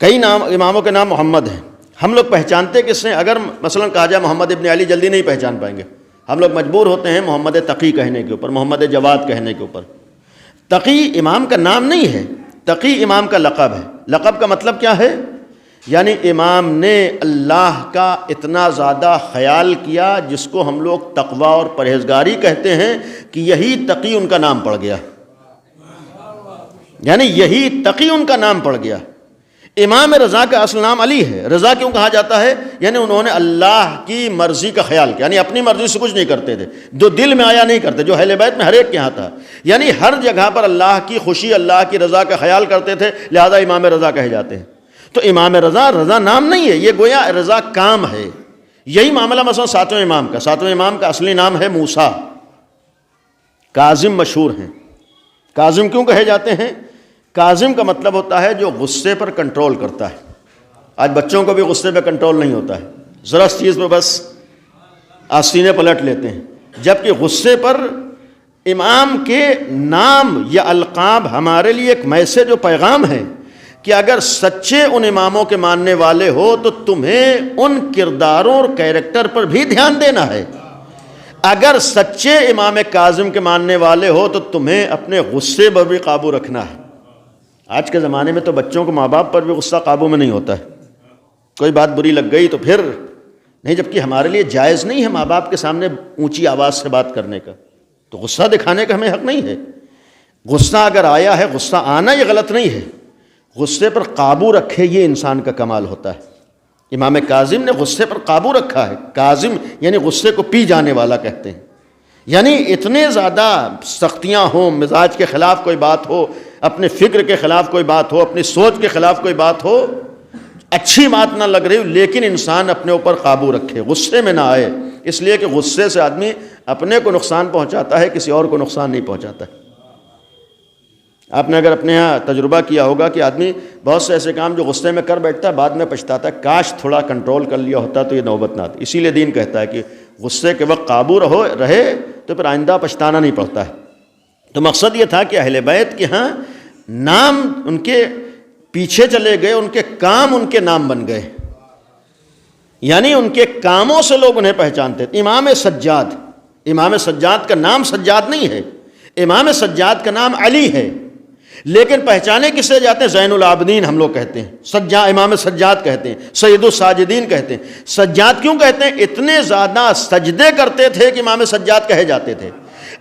کئی اماموں کے نام محمد ہیں۔ ہم لوگ پہچانتے کس سے؟ اگر مثلا کہا جائے محمد ابن علی، جلدی نہیں پہچان پائیں گے، ہم لوگ مجبور ہوتے ہیں محمد تقی کہنے کے اوپر، محمد جواد کہنے کے اوپر۔ تقی امام کا نام نہیں ہے، تقی امام کا لقب ہے۔ لقب کا مطلب کیا ہے؟ یعنی امام نے اللہ کا اتنا زیادہ خیال کیا جس کو ہم لوگ تقوی اور پرہیزگاری کہتے ہیں کہ یہی تقی ان کا نام پڑ گیا، یعنی یہی تقی ان کا نام پڑ گیا۔ امام رضا کا اصل نام علی ہے۔ رضا کیوں کہا جاتا ہے؟ یعنی انہوں نے اللہ کی مرضی کا خیال کیا، یعنی اپنی مرضی سے کچھ نہیں کرتے تھے، جو دل میں آیا نہیں کرتے، جو اہل بیت میں ہر ایک کے یہاں تھا، یعنی ہر جگہ پر اللہ کی خوشی، اللہ کی رضا کا خیال کرتے تھے، لہذا امام رضا کہے جاتے ہیں۔ تو امام رضا رضا نام نہیں ہے، یہ گویا رضا کام ہے۔ یہی معاملہ مثلا ساتویں امام کا اصلی نام ہے موسیٰ، کاظم مشہور ہیں۔ کاظم کیوں کہے جاتے ہیں؟ کاظم کا مطلب ہوتا ہے جو غصے پر کنٹرول کرتا ہے۔ آج بچوں کو بھی غصے پہ کنٹرول نہیں ہوتا ہے، ذرا اس چیز پہ بس آستینے پلٹ لیتے ہیں، جبکہ غصے پر امام کے نام یا القاب ہمارے لیے ایک میسیج و پیغام ہے کہ اگر سچے ان اماموں کے ماننے والے ہو تو تمہیں ان کرداروں اور کیریکٹر پر بھی دھیان دینا ہے۔ اگر سچے امام کاظم کے ماننے والے ہو تو تمہیں اپنے غصے پر بھی قابو رکھنا ہے۔ آج کے زمانے میں تو بچوں کو ماں باپ پر بھی غصہ قابو میں نہیں ہوتا ہے، کوئی بات بری لگ گئی تو پھر نہیں، جبکہ ہمارے لیے جائز نہیں ہے ماں باپ کے سامنے اونچی آواز سے بات کرنے کا، تو غصہ دکھانے کا ہمیں حق نہیں ہے۔ غصہ اگر آیا ہے، غصہ آنا یہ غلط نہیں ہے، غصے پر قابو رکھے یہ انسان کا کمال ہوتا ہے۔ امام کاظم نے غصے پر قابو رکھا ہے۔ کاظم یعنی غصے کو پی جانے والا کہتے ہیں، یعنی اتنے زیادہ سختیاں ہوں، مزاج کے خلاف کوئی بات ہو، اپنے فکر کے خلاف کوئی بات ہو، اپنی سوچ کے خلاف کوئی بات ہو، اچھی بات نہ لگ رہی ہو، لیکن انسان اپنے اوپر قابو رکھے، غصے میں نہ آئے، اس لیے کہ غصے سے آدمی اپنے کو نقصان پہنچاتا ہے، کسی اور کو نقصان نہیں پہنچاتا ہے۔ آپ نے اگر اپنے یہاں تجربہ کیا ہوگا کہ آدمی بہت سے ایسے کام جو غصے میں کر بیٹھتا ہے، بعد میں پچھتاتا ہے، کاش تھوڑا کنٹرول کر لیا ہوتا تو یہ نوبت نہ آتی۔ اسی لیے دین کہتا ہے کہ غصے کے وقت قابو رہے تو پھر آئندہ پچھتانا نہیں پڑتا ہے۔ تو مقصد یہ تھا کہ اہل بیت کے ہاں نام ان کے پیچھے چلے گئے، ان کے کام ان کے نام بن گئے، یعنی ان کے کاموں سے لوگ انہیں پہچانتے تھے۔ امام سجاد کا نام سجاد نہیں ہے، امام سجاد کا نام علی ہے، لیکن پہچانے کس سے جاتے ہیں؟ زین العابدین ہم لوگ کہتے ہیں، امام سجاد کہتے ہیں، سید الساجدین کہتے ہیں۔ سجاد کیوں کہتے ہیں؟ اتنے زیادہ سجدے کرتے تھے کہ امام سجاد کہے جاتے تھے۔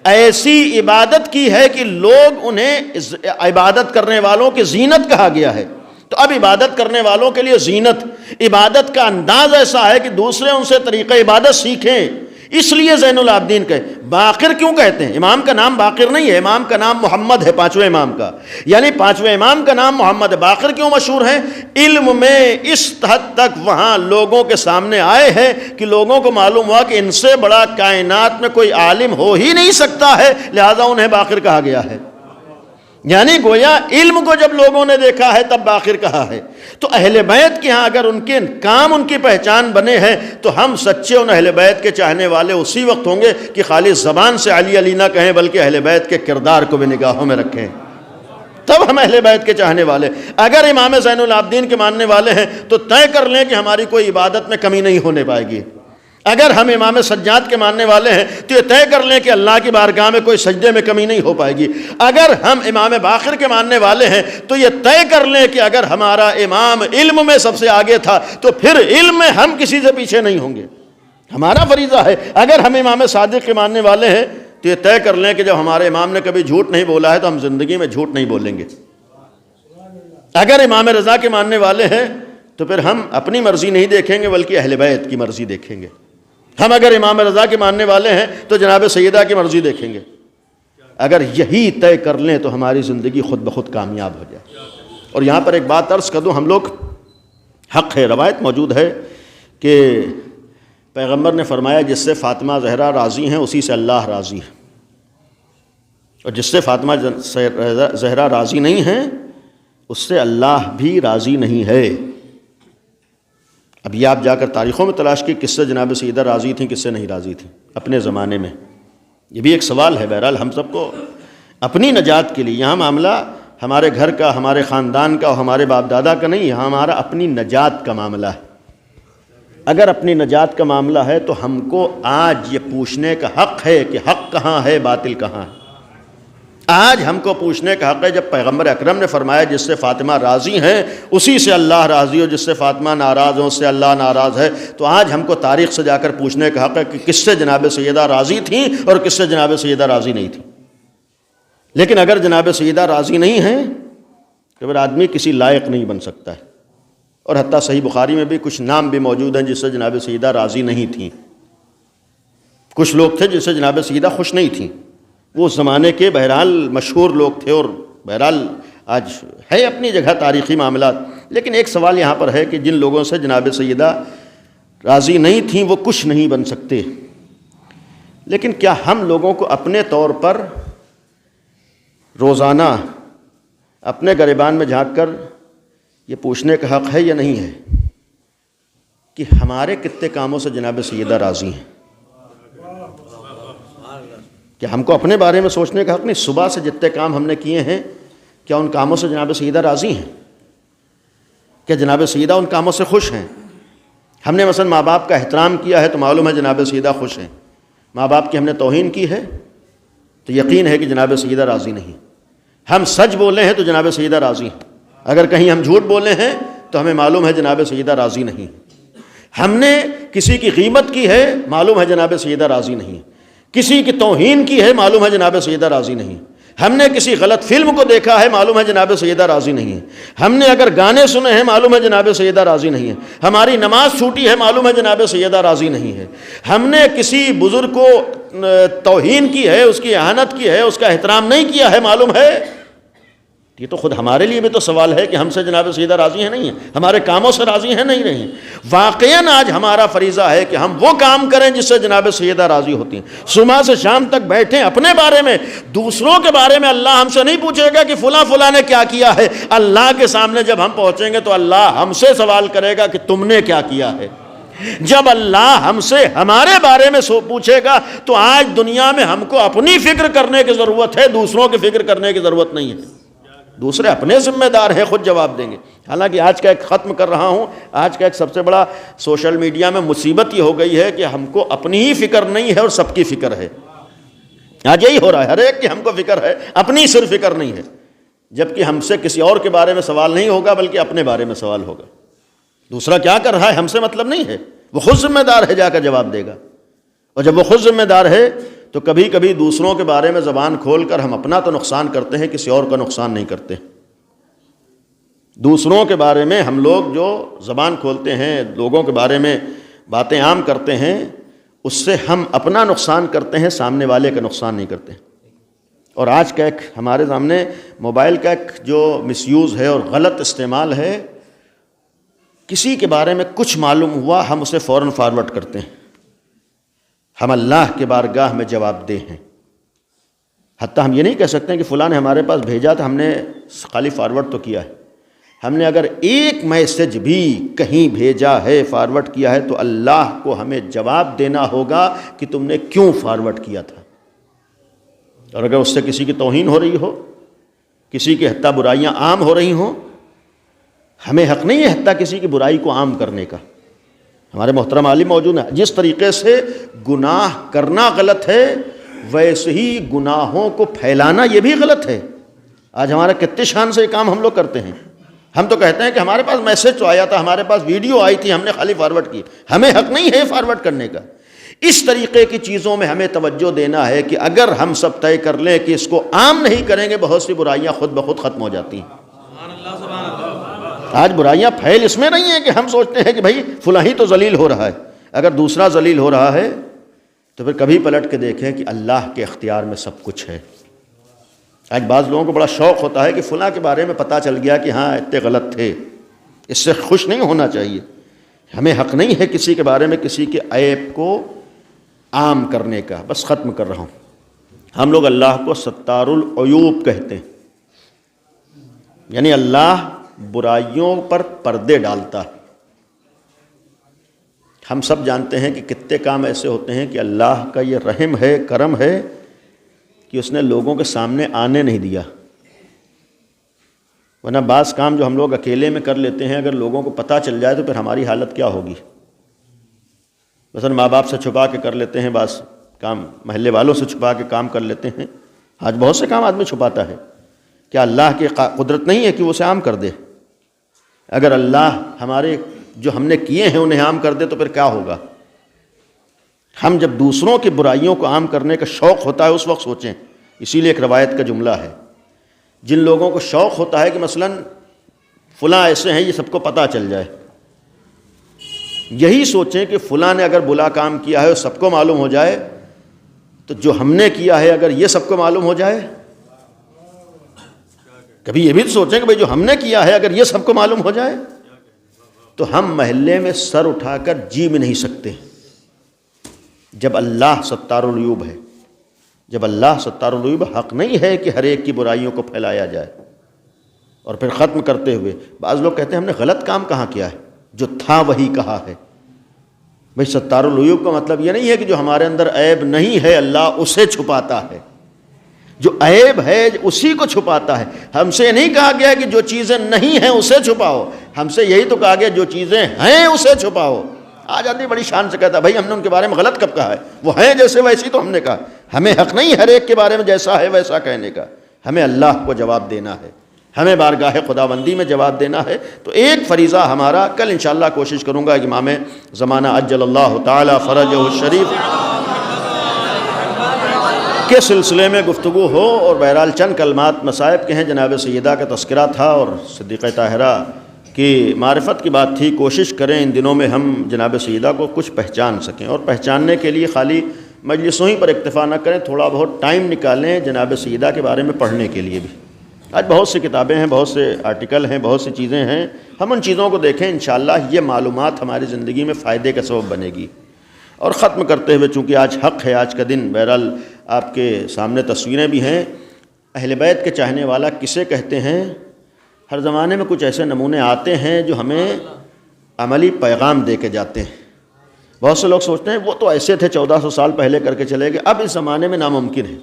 ایسی عبادت کی ہے کہ لوگ انہیں عبادت کرنے والوں کی زینت کہا گیا ہے۔ تو اب عبادت کرنے والوں کے لیے زینت، عبادت کا انداز ایسا ہے کہ دوسرے ان سے طریقہ عبادت سیکھیں، اس لیے زین العابدین کہے۔ باقر کیوں کہتے ہیں؟ امام کا نام باقر نہیں ہے، امام کا نام محمد ہے، پانچویں امام کا، یعنی پانچویں امام کا نام محمد ہے۔ باقر کیوں مشہور ہے؟ علم میں اس حد تک وہاں لوگوں کے سامنے آئے ہیں کہ لوگوں کو معلوم ہوا کہ ان سے بڑا کائنات میں کوئی عالم ہو ہی نہیں سکتا ہے، لہذا انہیں باقر کہا گیا ہے۔ یعنی گویا علم کو جب لوگوں نے دیکھا ہے تب باقر کہا ہے۔ تو اہل بیت کے ہاں اگر ان کے کام ان کی پہچان بنے ہیں تو ہم سچے ان اہل بیت کے چاہنے والے اسی وقت ہوں گے کہ خالی زبان سے علی علی نہ کہیں بلکہ اہل بیت کے کردار کو بھی نگاہوں میں رکھیں، تب ہم اہل بیت کے چاہنے والے۔ اگر امام زین العابدین کے ماننے والے ہیں تو طے کر لیں کہ ہماری کوئی عبادت میں کمی نہیں ہونے پائے گی۔ اگر ہم امام سجاد کے ماننے والے ہیں تو یہ طے کر لیں کہ اللہ کی بارگاہ میں کوئی سجدے میں کمی نہیں ہو پائے گی۔ اگر ہم امام باقر کے ماننے والے ہیں تو یہ طے کر لیں کہ اگر ہمارا امام علم میں سب سے آگے تھا تو پھر علم میں ہم کسی سے پیچھے نہیں ہوں گے، ہمارا فریضہ ہے۔ اگر ہم امام صادق کے ماننے والے ہیں تو یہ طے کر لیں کہ جب ہمارے امام نے کبھی جھوٹ نہیں بولا ہے تو ہم زندگی میں جھوٹ نہیں بولیں گے۔ اگر امام رضا کے ماننے والے ہیں تو پھر ہم اپنی مرضی نہیں دیکھیں گے بلکہ اہل بیت کی مرضی دیکھیں گے۔ ہم اگر امام رضا کے ماننے والے ہیں تو جناب سیدہ کی مرضی دیکھیں گے۔ اگر یہی طے کر لیں تو ہماری زندگی خود بخود کامیاب ہو جائے۔ اور یہاں پر ایک بات عرض کر دوں، ہم لوگ حق ہے، روایت موجود ہے کہ پیغمبر نے فرمایا جس سے فاطمہ زہرا راضی ہیں اسی سے اللہ راضی ہے، اور جس سے فاطمہ زہرا راضی نہیں ہیں اس سے اللہ بھی راضی نہیں ہے۔ اب یہ آپ جا کر تاریخوں میں تلاش کی کس سے جناب سیدہ راضی تھیں کس سے نہیں راضی تھیں اپنے زمانے میں، یہ بھی ایک سوال ہے۔ بہرحال ہم سب کو اپنی نجات کے لیے، یہاں معاملہ ہمارے گھر کا، ہمارے خاندان کا اور ہمارے باپ دادا کا نہیں، یہاں ہمارا اپنی نجات کا معاملہ ہے۔ اگر اپنی نجات کا معاملہ ہے تو ہم کو آج یہ پوچھنے کا حق ہے کہ حق کہاں ہے، باطل کہاں ہے۔ آج ہم کو پوچھنے کا حق ہے، جب پیغمبر اکرم نے فرمایا جس سے فاطمہ راضی ہیں اسی سے اللہ راضی ہو، جس سے فاطمہ ناراض ہو اس سے اللہ ناراض ہے، تو آج ہم کو تاریخ سے جا کر پوچھنے کا حق ہے کہ کس سے جناب سیدہ راضی تھیں اور کس سے جناب سیدہ راضی نہیں تھیں۔ لیکن اگر جناب سیدہ راضی نہیں ہیں تو پھر آدمی کسی لائق نہیں بن سکتا ہے، اور حتیٰ صحیح بخاری میں بھی کچھ نام بھی موجود ہیں جس سے جناب سیدہ راضی نہیں تھیں۔ کچھ لوگ تھے جس سے جناب سیدہ خوش نہیں تھیں، وہ اس زمانے کے بہرحال مشہور لوگ تھے، اور بہرحال آج ہے اپنی جگہ تاریخی معاملات۔ لیکن ایک سوال یہاں پر ہے کہ جن لوگوں سے جناب سیدہ راضی نہیں تھیں وہ کچھ نہیں بن سکتے، لیکن کیا ہم لوگوں کو اپنے طور پر روزانہ اپنے گریبان میں جھانک کر یہ پوچھنے کا حق ہے یا نہیں ہے کہ ہمارے کتنے کاموں سے جناب سیدہ راضی ہیں؟ کہ ہم کو اپنے بارے میں سوچنے کا حق نہیں؟ صبح سے جتنے کام ہم نے کیے ہیں کیا ان کاموں سے جناب سیدہ راضی ہیں؟ کیا جناب سیدہ ان کاموں سے خوش ہیں؟ ہم نے مثلا ماں باپ کا احترام کیا ہے تو معلوم ہے جناب سیدہ خوش ہیں، ماں باپ کی ہم نے توہین کی ہے تو یقین ہے کہ جناب سیدہ راضی نہیں۔ ہم سچ بولے ہیں تو جناب سیدہ راضی ہیں، اگر کہیں ہم جھوٹ بولے ہیں تو ہمیں معلوم ہے جناب سیدہ راضی نہیں۔ ہم نے کسی کی غیبت کی ہے معلوم ہے جناب سیدہ راضی نہیں، کسی کی توہین کی ہے معلوم ہے جناب سیدہ راضی نہیں، ہم نے کسی غلط فلم کو دیکھا ہے معلوم ہے جناب سیدہ راضی نہیں ہے، ہم نے اگر گانے سنے ہیں معلوم ہے جناب سیدہ راضی نہیں ہے، ہماری نماز چھوٹی ہے معلوم ہے جناب سیدہ راضی نہیں ہے، ہم نے کسی بزرگ کو توہین کی ہے، اس کی اہانت کی ہے، اس کا احترام نہیں کیا ہے معلوم ہے۔ یہ تو خود ہمارے لیے بھی تو سوال ہے کہ ہم سے جناب سیدہ راضی ہیں نہیں ہیں، ہمارے کاموں سے راضی ہیں نہیں رہی ہیں۔ واقعاً آج ہمارا فریضہ ہے کہ ہم وہ کام کریں جس سے جناب سیدہ راضی ہوتی ہیں۔ صبح سے شام تک بیٹھیں اپنے بارے میں، دوسروں کے بارے میں اللہ ہم سے نہیں پوچھے گا کہ فلاں فلاں نے کیا کیا ہے۔ اللہ کے سامنے جب ہم پہنچیں گے تو اللہ ہم سے سوال کرے گا کہ تم نے کیا کیا ہے۔ جب اللہ ہم سے ہمارے بارے میں پوچھے گا تو آج دنیا میں ہم کو اپنی فکر کرنے کی ضرورت ہے، دوسروں کی فکر کرنے کی ضرورت نہیں ہے۔ دوسرے اپنے ذمہ دار ہیں، خود جواب دیں گے۔ حالانکہ آج کا ایک ختم کر رہا ہوں، آج کا ایک سب سے بڑا سوشل میڈیا میں مصیبت یہ ہو گئی ہے کہ ہم کو اپنی ہی فکر نہیں ہے اور سب کی فکر ہے۔ آج یہی ہو رہا ہے، ہر ایک کی ہم کو فکر ہے، اپنی صرف فکر نہیں ہے، جبکہ ہم سے کسی اور کے بارے میں سوال نہیں ہوگا بلکہ اپنے بارے میں سوال ہوگا۔ دوسرا کیا کر رہا ہے ہم سے مطلب نہیں ہے، وہ خود ذمہ دار ہے، جا کر جواب دے گا۔ اور جب وہ خود ذمہ دار ہے تو کبھی کبھی دوسروں کے بارے میں زبان کھول کر ہم اپنا تو نقصان کرتے ہیں، کسی اور کا نقصان نہیں کرتے۔ دوسروں کے بارے میں ہم لوگ جو زبان کھولتے ہیں، لوگوں کے بارے میں باتیں عام کرتے ہیں، اس سے ہم اپنا نقصان کرتے ہیں، سامنے والے کا نقصان نہیں کرتے۔ اور آج کا ایک ہمارے سامنے موبائل کا ایک جو مس یوز ہے اور غلط استعمال ہے، کسی کے بارے میں کچھ معلوم ہوا ہم اسے فوراً فارورڈ کرتے ہیں، ہم اللہ کے بارگاہ میں جواب دہ ہیں۔ حتیٰ ہم یہ نہیں کہہ سکتے ہیں کہ فلاں نے ہمارے پاس بھیجا تھا، ہم نے خالی فارورڈ تو کیا ہے۔ ہم نے اگر ایک میسج بھی کہیں بھیجا ہے، فارورڈ کیا ہے، تو اللہ کو ہمیں جواب دینا ہوگا کہ تم نے کیوں فارورڈ کیا تھا۔ اور اگر اس سے کسی کی توہین ہو رہی ہو، کسی کی حتیٰ برائیاں عام ہو رہی ہوں، ہمیں حق نہیں ہے حتیٰ کسی کی برائی کو عام کرنے کا۔ ہمارے محترم عالم موجود ہیں، جس طریقے سے گناہ کرنا غلط ہے ویسے ہی گناہوں کو پھیلانا یہ بھی غلط ہے۔ آج ہمارا کتنے شان سے یہ کام ہم لوگ کرتے ہیں۔ ہم تو کہتے ہیں کہ ہمارے پاس میسج تو آیا تھا، ہمارے پاس ویڈیو آئی تھی، ہم نے خالی فارورڈ کی۔ ہمیں حق نہیں ہے فارورڈ کرنے کا۔ اس طریقے کی چیزوں میں ہمیں توجہ دینا ہے کہ اگر ہم سب طے کر لیں کہ اس کو عام نہیں کریں گے، بہت سی برائیاں خود بخود ختم ہو جاتی ہیں۔ آج برائیاں پھیل اس میں نہیں ہیں کہ ہم سوچتے ہیں کہ بھائی فلاں ہی تو ذلیل ہو رہا ہے، اگر دوسرا ذلیل ہو رہا ہے تو پھر کبھی پلٹ کے دیکھیں کہ اللہ کے اختیار میں سب کچھ ہے۔ آج بعض لوگوں کو بڑا شوق ہوتا ہے کہ فلاں کے بارے میں پتہ چل گیا کہ ہاں اتنے غلط تھے، اس سے خوش نہیں ہونا چاہیے۔ ہمیں حق نہیں ہے کسی کے بارے میں کسی کے عیب کو عام کرنے کا۔ بس ختم کر رہا ہوں۔ ہم لوگ اللہ کو ستار العیوب کہتے ہیں، یعنی اللہ برائیوں پر پردے ڈالتا ہے۔ ہم سب جانتے ہیں کہ کتنے کام ایسے ہوتے ہیں کہ اللہ کا یہ رحم ہے، کرم ہے کہ اس نے لوگوں کے سامنے آنے نہیں دیا، ورنہ بعض کام جو ہم لوگ اکیلے میں کر لیتے ہیں اگر لوگوں کو پتہ چل جائے تو پھر ہماری حالت کیا ہوگی۔ مثلا ماں باپ سے چھپا کے کر لیتے ہیں بعض کام، محلے والوں سے چھپا کے کام کر لیتے ہیں، آج بہت سے کام آدمی چھپاتا ہے. کیا اللہ کی قدرت نہیں ہے کہ وہ اسے عام کر دے؟ اگر اللہ ہمارے جو ہم نے کیے ہیں انہیں عام کر دے تو پھر کیا ہوگا؟ ہم جب دوسروں کی برائیوں کو عام کرنے کا شوق ہوتا ہے اس وقت سوچیں. اسی لیے ایک روایت کا جملہ ہے، جن لوگوں کو شوق ہوتا ہے کہ مثلاً فلاں ایسے ہیں یہ سب کو پتہ چل جائے، یہی سوچیں کہ فلاں نے اگر بلا کام کیا ہے اور سب کو معلوم ہو جائے تو جو ہم نے کیا ہے اگر یہ سب کو معلوم ہو جائے. کبھی یہ بھی سوچیں کہ بھئی جو ہم نے کیا ہے اگر یہ سب کو معلوم ہو جائے تو ہم محلے میں سر اٹھا کر جی بھی نہیں سکتے. جب اللہ ستار العیوب ہے، جب اللہ ستار العیوب، حق نہیں ہے کہ ہر ایک کی برائیوں کو پھیلایا جائے. اور پھر ختم کرتے ہوئے بعض لوگ کہتے ہیں ہم نے غلط کام کہاں کیا ہے، جو تھا وہی کہا ہے. بھئی ستار العیوب کا مطلب یہ نہیں ہے کہ جو ہمارے اندر عیب نہیں ہے اللہ اسے چھپاتا ہے، جو عیب ہے اسی کو چھپاتا ہے. ہم سے یہ نہیں کہا گیا کہ جو چیزیں نہیں ہیں اسے چھپاؤ، ہم سے یہی تو کہا گیا جو چیزیں ہیں اسے چھپاؤ. آج آدمی بڑی شان سے کہتا ہے بھائی ہم نے ان کے بارے میں غلط کب کہا ہے، وہ ہیں جیسے ویسی تو ہم نے کہا. ہمیں حق نہیں ہر ایک کے بارے میں جیسا ہے ویسا کہنے کا، ہمیں اللہ کو جواب دینا ہے، ہمیں بارگاہ خداوندی میں جواب دینا ہے. تو ایک فریضہ ہمارا کل انشاءاللہ کوشش کروں گا امام زمانہ عجل اللہ تعالی فرجہ الشریف کے سلسلے میں گفتگو ہو. اور بہرحال چند کلمات مصائب کے ہیں. جناب سیدہ کا تذکرہ تھا اور صدیقہ طاہرہ کی معرفت کی بات تھی. کوشش کریں ان دنوں میں ہم جناب سیدہ کو کچھ پہچان سکیں، اور پہچاننے کے لیے خالی مجلسوں ہی پر اکتفا نہ کریں، تھوڑا بہت ٹائم نکالیں جناب سیدہ کے بارے میں پڑھنے کے لیے بھی. آج بہت سی کتابیں ہیں، بہت سے آرٹیکل ہیں، بہت سی چیزیں ہیں، ہم ان چیزوں کو دیکھیں. انشاءاللہ یہ معلومات ہماری زندگی میں فائدے کا سبب بنے گی. اور ختم کرتے ہوئے چونکہ آج حق ہے، آج کا دن، بہرحال آپ کے سامنے تصویریں بھی ہیں. اہل بیت کے چاہنے والا کسے کہتے ہیں؟ ہر زمانے میں کچھ ایسے نمونے آتے ہیں جو ہمیں عملی پیغام دے کے جاتے ہیں. بہت سے لوگ سوچتے ہیں وہ تو ایسے تھے 1400 سال پہلے کر کے چلے گئے، اب اس زمانے میں ناممکن ہے.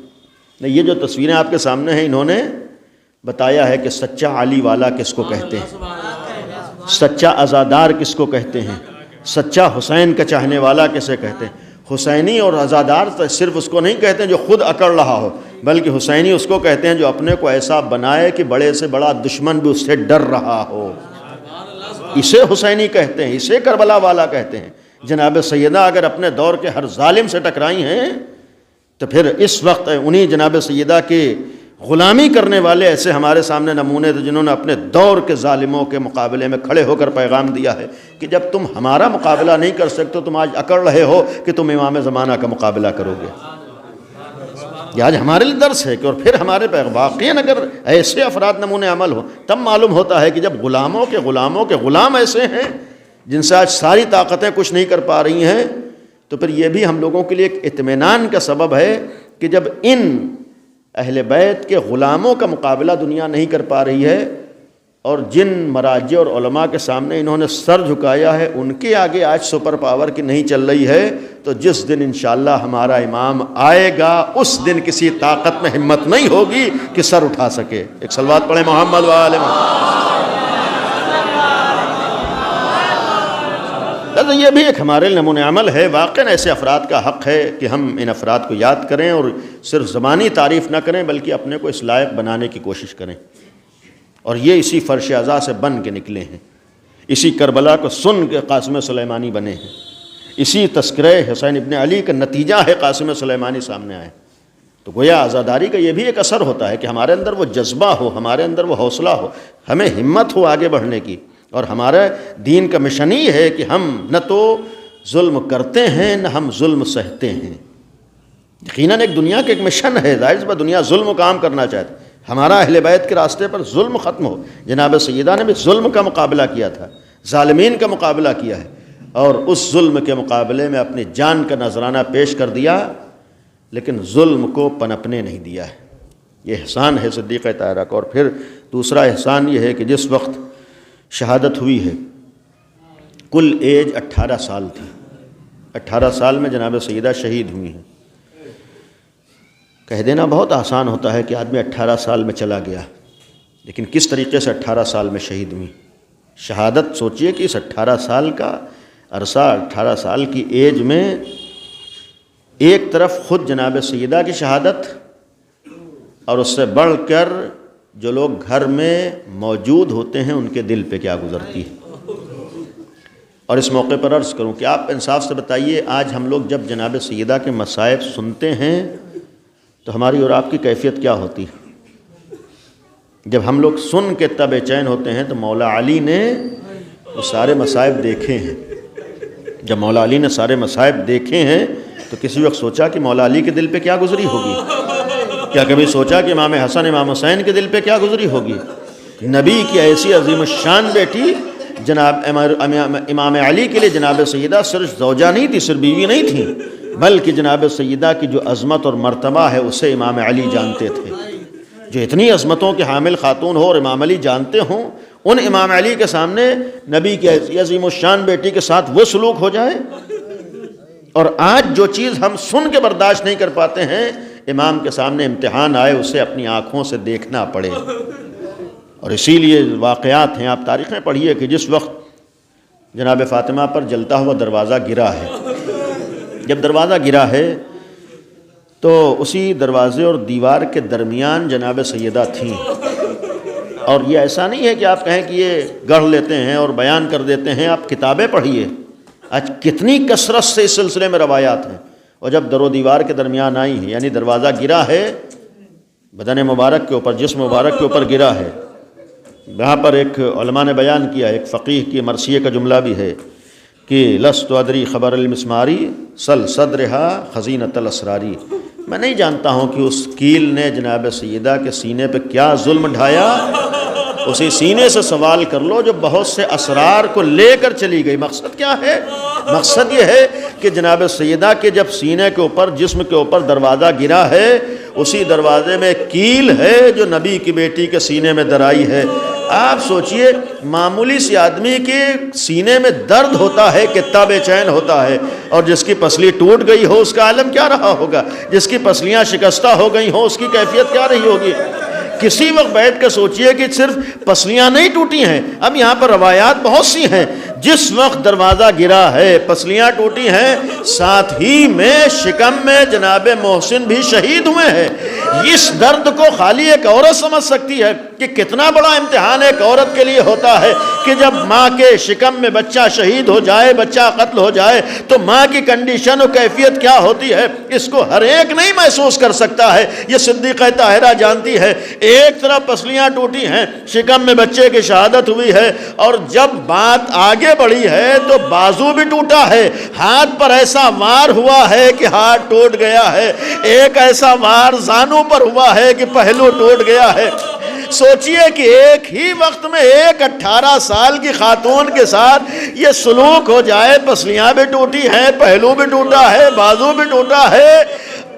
نہیں، یہ جو تصویریں آپ کے سامنے ہیں انہوں نے بتایا ہے کہ سچا علی والا کس کو کہتے ہیں، سچا عزادار کس کو کہتے ہیں، سچا حسین کا چاہنے والا کسے کہتے ہیں. حسینی اور عزادار تو صرف اس کو نہیں کہتے ہیں جو خود اکڑ رہا ہو، بلکہ حسینی اس کو کہتے ہیں جو اپنے کو ایسا بنائے کہ بڑے سے بڑا دشمن بھی اس سے ڈر رہا ہو. اسے حسینی کہتے ہیں، اسے کربلا والا کہتے ہیں. جناب سیدہ اگر اپنے دور کے ہر ظالم سے ٹکرائی ہیں تو پھر اس وقت انہی جناب سیدہ کے غلامی کرنے والے ایسے ہمارے سامنے نمونے تھے جنہوں نے اپنے دور کے ظالموں کے مقابلے میں کھڑے ہو کر پیغام دیا ہے کہ جب تم ہمارا مقابلہ نہیں کر سکتے تم آج اکڑ رہے ہو کہ تم امام زمانہ کا مقابلہ کرو گے. یہ آج ہمارے لیے درس ہے کہ اور پھر ہمارے واقعی اگر ایسے افراد نمونے عمل ہو تب معلوم ہوتا ہے کہ جب غلاموں کے غلام ایسے ہیں جن سے آج ساری طاقتیں کچھ نہیں کر پا رہی ہیں، تو پھر یہ بھی ہم لوگوں کے لیے ایک اطمینان کا سبب ہے کہ جب ان اہل بیت کے غلاموں کا مقابلہ دنیا نہیں کر پا رہی ہے اور جن مراجع اور علماء کے سامنے انہوں نے سر جھکایا ہے ان کے آگے آج سپر پاور کی نہیں چل رہی ہے، تو جس دن انشاءاللہ ہمارا امام آئے گا اس دن کسی طاقت میں ہمت نہیں ہوگی کہ سر اٹھا سکے. ایک صلوات پڑھیں محمد و آل محمد. یہ بھی ایک ہمارے نمونہ عمل ہے. واقعاً ایسے افراد کا حق ہے کہ ہم ان افراد کو یاد کریں اور صرف زبانی تعریف نہ کریں بلکہ اپنے کو اس لائق بنانے کی کوشش کریں. اور یہ اسی فرش اعضاء سے بن کے نکلے ہیں، اسی کربلا کو سن کے قاسم سلیمانی بنے ہیں، اسی تذکرہ حسین ابن علی کا نتیجہ ہے قاسم سلیمانی سامنے آئے. تو گویا عزاداری کا یہ بھی ایک اثر ہوتا ہے کہ ہمارے اندر وہ جذبہ ہو، ہمارے اندر وہ حوصلہ ہو، ہمیں ہمت ہو آگے بڑھنے کی. اور ہمارا دین کا مشن ہی ہے کہ ہم نہ تو ظلم کرتے ہیں نہ ہم ظلم سہتے ہیں. یقیناً ایک دنیا کا ایک مشن ہے، ظاہر سی دنیا ظلم و کام کرنا چاہتی، ہمارا اہل بیت کے راستے پر ظلم ختم ہو. جناب سیدہ نے بھی ظلم کا مقابلہ کیا تھا، ظالمین کا مقابلہ کیا ہے اور اس ظلم کے مقابلے میں اپنی جان کا نذرانہ پیش کر دیا، لیکن ظلم کو پنپنے نہیں دیا ہے. یہ احسان ہے صدیقہ طاہرہ کا. اور پھر دوسرا احسان یہ ہے کہ جس وقت شہادت ہوئی ہے کل ایج 18 سال تھی. 18 سال میں جناب سیدہ شہید ہوئی ہیں. کہہ دینا بہت آسان ہوتا ہے کہ آدمی 18 سال میں چلا گیا، لیکن کس طریقے سے 18 سال میں شہید ہوئی. شہادت سوچئے کہ اس 18 سال کا عرصہ، 18 سال کی ایج میں ایک طرف خود جناب سیدہ کی شہادت اور اس سے بڑھ کر جو لوگ گھر میں موجود ہوتے ہیں ان کے دل پہ کیا گزرتی ہے۔ اور اس موقع پر عرض کروں کہ آپ انصاف سے بتائیے، آج ہم لوگ جب جناب سیدہ کے مصائب سنتے ہیں تو ہماری اور آپ کی کیفیت کیا ہوتی ہے؟ جب ہم لوگ سن کے تب بے چین ہوتے ہیں تو مولا علی نے وہ سارے مصائب دیکھے ہیں۔ جب مولا علی نے سارے مصائب دیکھے ہیں تو کسی وقت سوچا کہ مولا علی کے دل پہ کیا گزری ہوگی؟ کیا کبھی سوچا کہ امام حسن امام حسین کے دل پہ کیا گزری ہوگی؟ نبی کی ایسی عظیم الشان بیٹی جناب امام علی کے لیے جناب سیدہ صرف زوجہ نہیں تھی، صرف بیوی نہیں تھی، بلکہ جناب سیدہ کی جو عظمت اور مرتبہ ہے اسے امام علی جانتے تھے۔ جو اتنی عظمتوں کے حامل خاتون ہو اور امام علی جانتے ہوں، ان امام علی کے سامنے نبی کی ایسی عظیم الشان بیٹی کے ساتھ وہ سلوک ہو جائے۔ اور آج جو چیز ہم سن کے برداشت نہیں کر پاتے ہیں، امام کے سامنے امتحان آئے اسے اپنی آنکھوں سے دیکھنا پڑے۔ اور اسی لیے واقعات ہیں، آپ تاریخیں پڑھیے کہ جس وقت جناب فاطمہ پر جلتا ہوا دروازہ گرا ہے، جب دروازہ گرا ہے تو اسی دروازے اور دیوار کے درمیان جناب سیدہ تھیں۔ اور یہ ایسا نہیں ہے کہ آپ کہیں کہ یہ گڑھ لیتے ہیں اور بیان کر دیتے ہیں، آپ کتابیں پڑھیے، آج کتنی کثرت سے اس سلسلے میں روایات ہیں۔ اور جب در و دیوار کے درمیان آئی ہیں، یعنی دروازہ گرا ہے، بدن مبارک کے اوپر، جسم مبارک کے اوپر گرا ہے۔ یہاں پر ایک علماء نے بیان کیا، ایک فقیہ کی مرثیے کا جملہ بھی ہے کہ لست ادری خبر المسماری سل صدرہا خزینۃ الاسراری، میں نہیں جانتا ہوں کہ اس کیل نے جناب سیدہ کے سینے پہ کیا ظلم ڈھایا، اسی سینے سے سوال کر لو جو بہت سے اسرار کو لے کر چلی گئی۔ مقصد کیا ہے؟ مقصد یہ ہے کہ جناب سیدہ کے جب سینے کے اوپر، جسم کے اوپر دروازہ گرا ہے، اسی دروازے میں کیل ہے جو نبی کی بیٹی کے سینے میں درائی ہے۔ آپ سوچئے، معمولی سی آدمی کے سینے میں درد ہوتا ہے، کتنا بے چین ہوتا ہے، اور جس کی پسلی ٹوٹ گئی ہو اس کا عالم کیا رہا ہوگا، جس کی پسلیاں شکستہ ہو گئی ہوں اس کی کیفیت کیا رہی ہوگی۔ کسی وقت بیٹھ کے سوچئے کہ صرف پسلیاں نہیں ٹوٹی ہیں، اب یہاں پر روایات بہت سی ہیں، جس وقت دروازہ گرا ہے پسلیاں ٹوٹی ہیں، ساتھ ہی میں شکم میں جناب محسن بھی شہید ہوئے ہیں۔ اس درد کو خالی ایک عورت سمجھ سکتی ہے کہ کتنا بڑا امتحان ایک عورت کے لیے ہوتا ہے کہ جب ماں کے شکم میں بچہ شہید ہو جائے، بچہ قتل ہو جائے تو ماں کی کنڈیشن و کیفیت کیا ہوتی ہے، اس کو ہر ایک نہیں محسوس کر سکتا ہے۔ یہ صدیقہ طاہرہ جانتی ہے، ایک طرف پسلیاں ٹوٹی ہیں، شکم میں بچے کی شہادت ہوئی ہے، اور جب بات آگے بڑھی ہے تو بازو بھی ٹوٹا ہے، ہاتھ پر ایسا وار ہوا ہے کہ ہاتھ ٹوٹ گیا ہے، ایک ایسا وار زانوں پر ہوا ہے کہ پہلو ٹوٹ گیا ہے۔ سوچئے کہ ایک ہی وقت میں ایک 18 سال کی خاتون کے ساتھ یہ سلوک ہو جائے، پسلیاں بھی ٹوٹی ہیں، پہلو بھی ٹوٹا ہے، بازو بھی ٹوٹا ہے،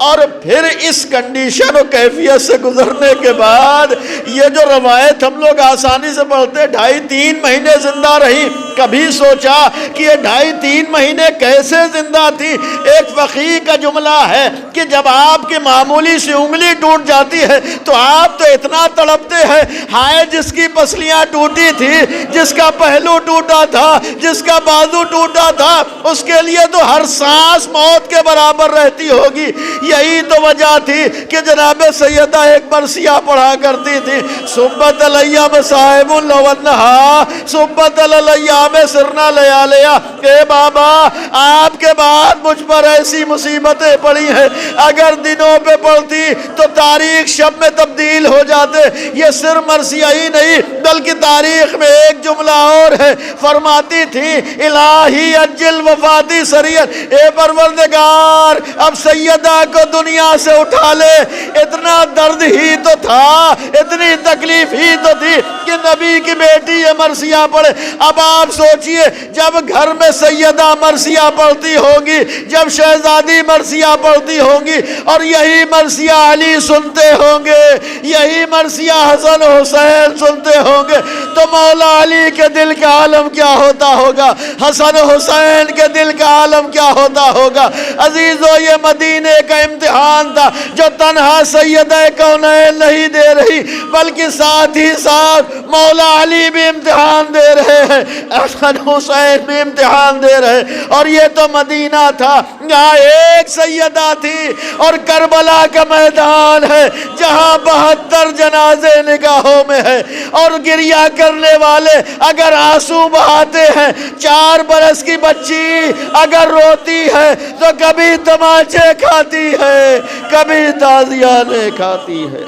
اور پھر اس کنڈیشن و کیفیت سے گزرنے کے بعد یہ جو روایت ہم لوگ آسانی سے پڑھتے 2.5-3 مہینے زندہ رہی، کبھی سوچا کہ یہ 2.5-3 مہینے کیسے زندہ تھی؟ ایک فقیہ کا جملہ ہے کہ جب آپ کی معمولی سی انگلی ٹوٹ جاتی ہے تو آپ تو اتنا تڑپتے ہیں، ہائے جس کی پسلیاں ٹوٹی تھی، جس کا پہلو ٹوٹا تھا، جس کا بازو ٹوٹا تھا، اس کے لیے تو ہر سانس موت کے برابر رہتی ہوگی۔ یہی تو وجہ تھی کہ جناب سیدہ ایک مرثیہ پڑھا کرتی تھی، صبت الایام صاحب لونہا صبت الایام سرنا لیالیا، اے بابا آپ کے بعد مجھ پر ایسی مصیبتیں پڑی ہیں، اگر دنوں پہ پڑھتی تو تاریخ شب میں تبدیل ہو جاتے۔ یہ صرف مرثیہ ہی نہیں بلکہ تاریخ میں ایک جملہ اور ہے، فرماتی تھی الہی اجل وفاتی سریعت، اے پروردگار اب سیدہ کو دنیا سے اٹھا لے۔ اتنا درد ہی تو تھا، اتنی تکلیف ہی تو تھی کہ نبی کی بیٹی یہ مرثیہ پڑھے۔ اب آپ سوچئے جب گھر میں سیدہ مرثیہ پڑھتی ہوگی، جب شہزادی مرثیہ پڑھتی ہوگی، اور یہی مرثیہ علی سنتے ہوں گے، یہی مرثیہ حسن حسین سنتے ہوں گے، تو مولا علی کے دل کا عالم کیا ہوتا ہوگا، حسن حسین کے دل کا عالم کیا ہوتا ہوگا۔ عزیزو یہ مدینے کا امتحان تھا جو تنہا سیدہ کونین نہیں دے رہی بلکہ ساتھ ہی ساتھ مولا علی بھی امتحان دے رہے ہیں۔ حسن حسین میں امتحان دے رہے، اور یہ تو مدینہ تھا، یہاں ایک سیدہ تھی، اور کربلا کا میدان ہے جہاں 72 جنازے نگاہوں میں ہے، اور گریہ کرنے والے اگر آنسو بہاتے ہیں، 4 برس کی بچی اگر روتی ہے تو کبھی تمانچے کھاتی ہے، کبھی تازیانے کھاتی ہے۔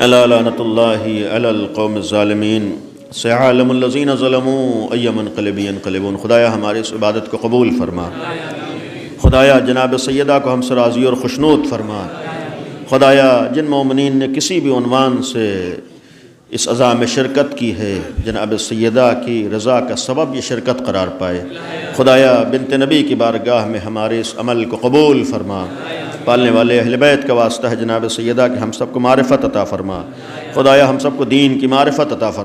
الا لعنت اللہ علی القوم الظالمین، سيعلم الذين ظلموا أي منقلب ينقلبون۔ خدایا ہماری اس عبادت کو قبول فرما، خدایا جناب سیدہ کو ہم سے راضی اور خوشنود فرما، خدایا جن مومنین نے کسی بھی عنوان سے اس عزا میں شرکت کی ہے، جناب سیدہ کی رضا کا سبب یہ شرکت قرار پائے، خدایا بنت نبی کی بارگاہ میں ہمارے اس عمل کو قبول فرما، پالنے والے اہل بیت کا واسطہ ہے جناب سیدہ کہ ہم سب کو معرفت عطا فرما، خدایا ہم سب کو دین کی معرفت عطا فرما۔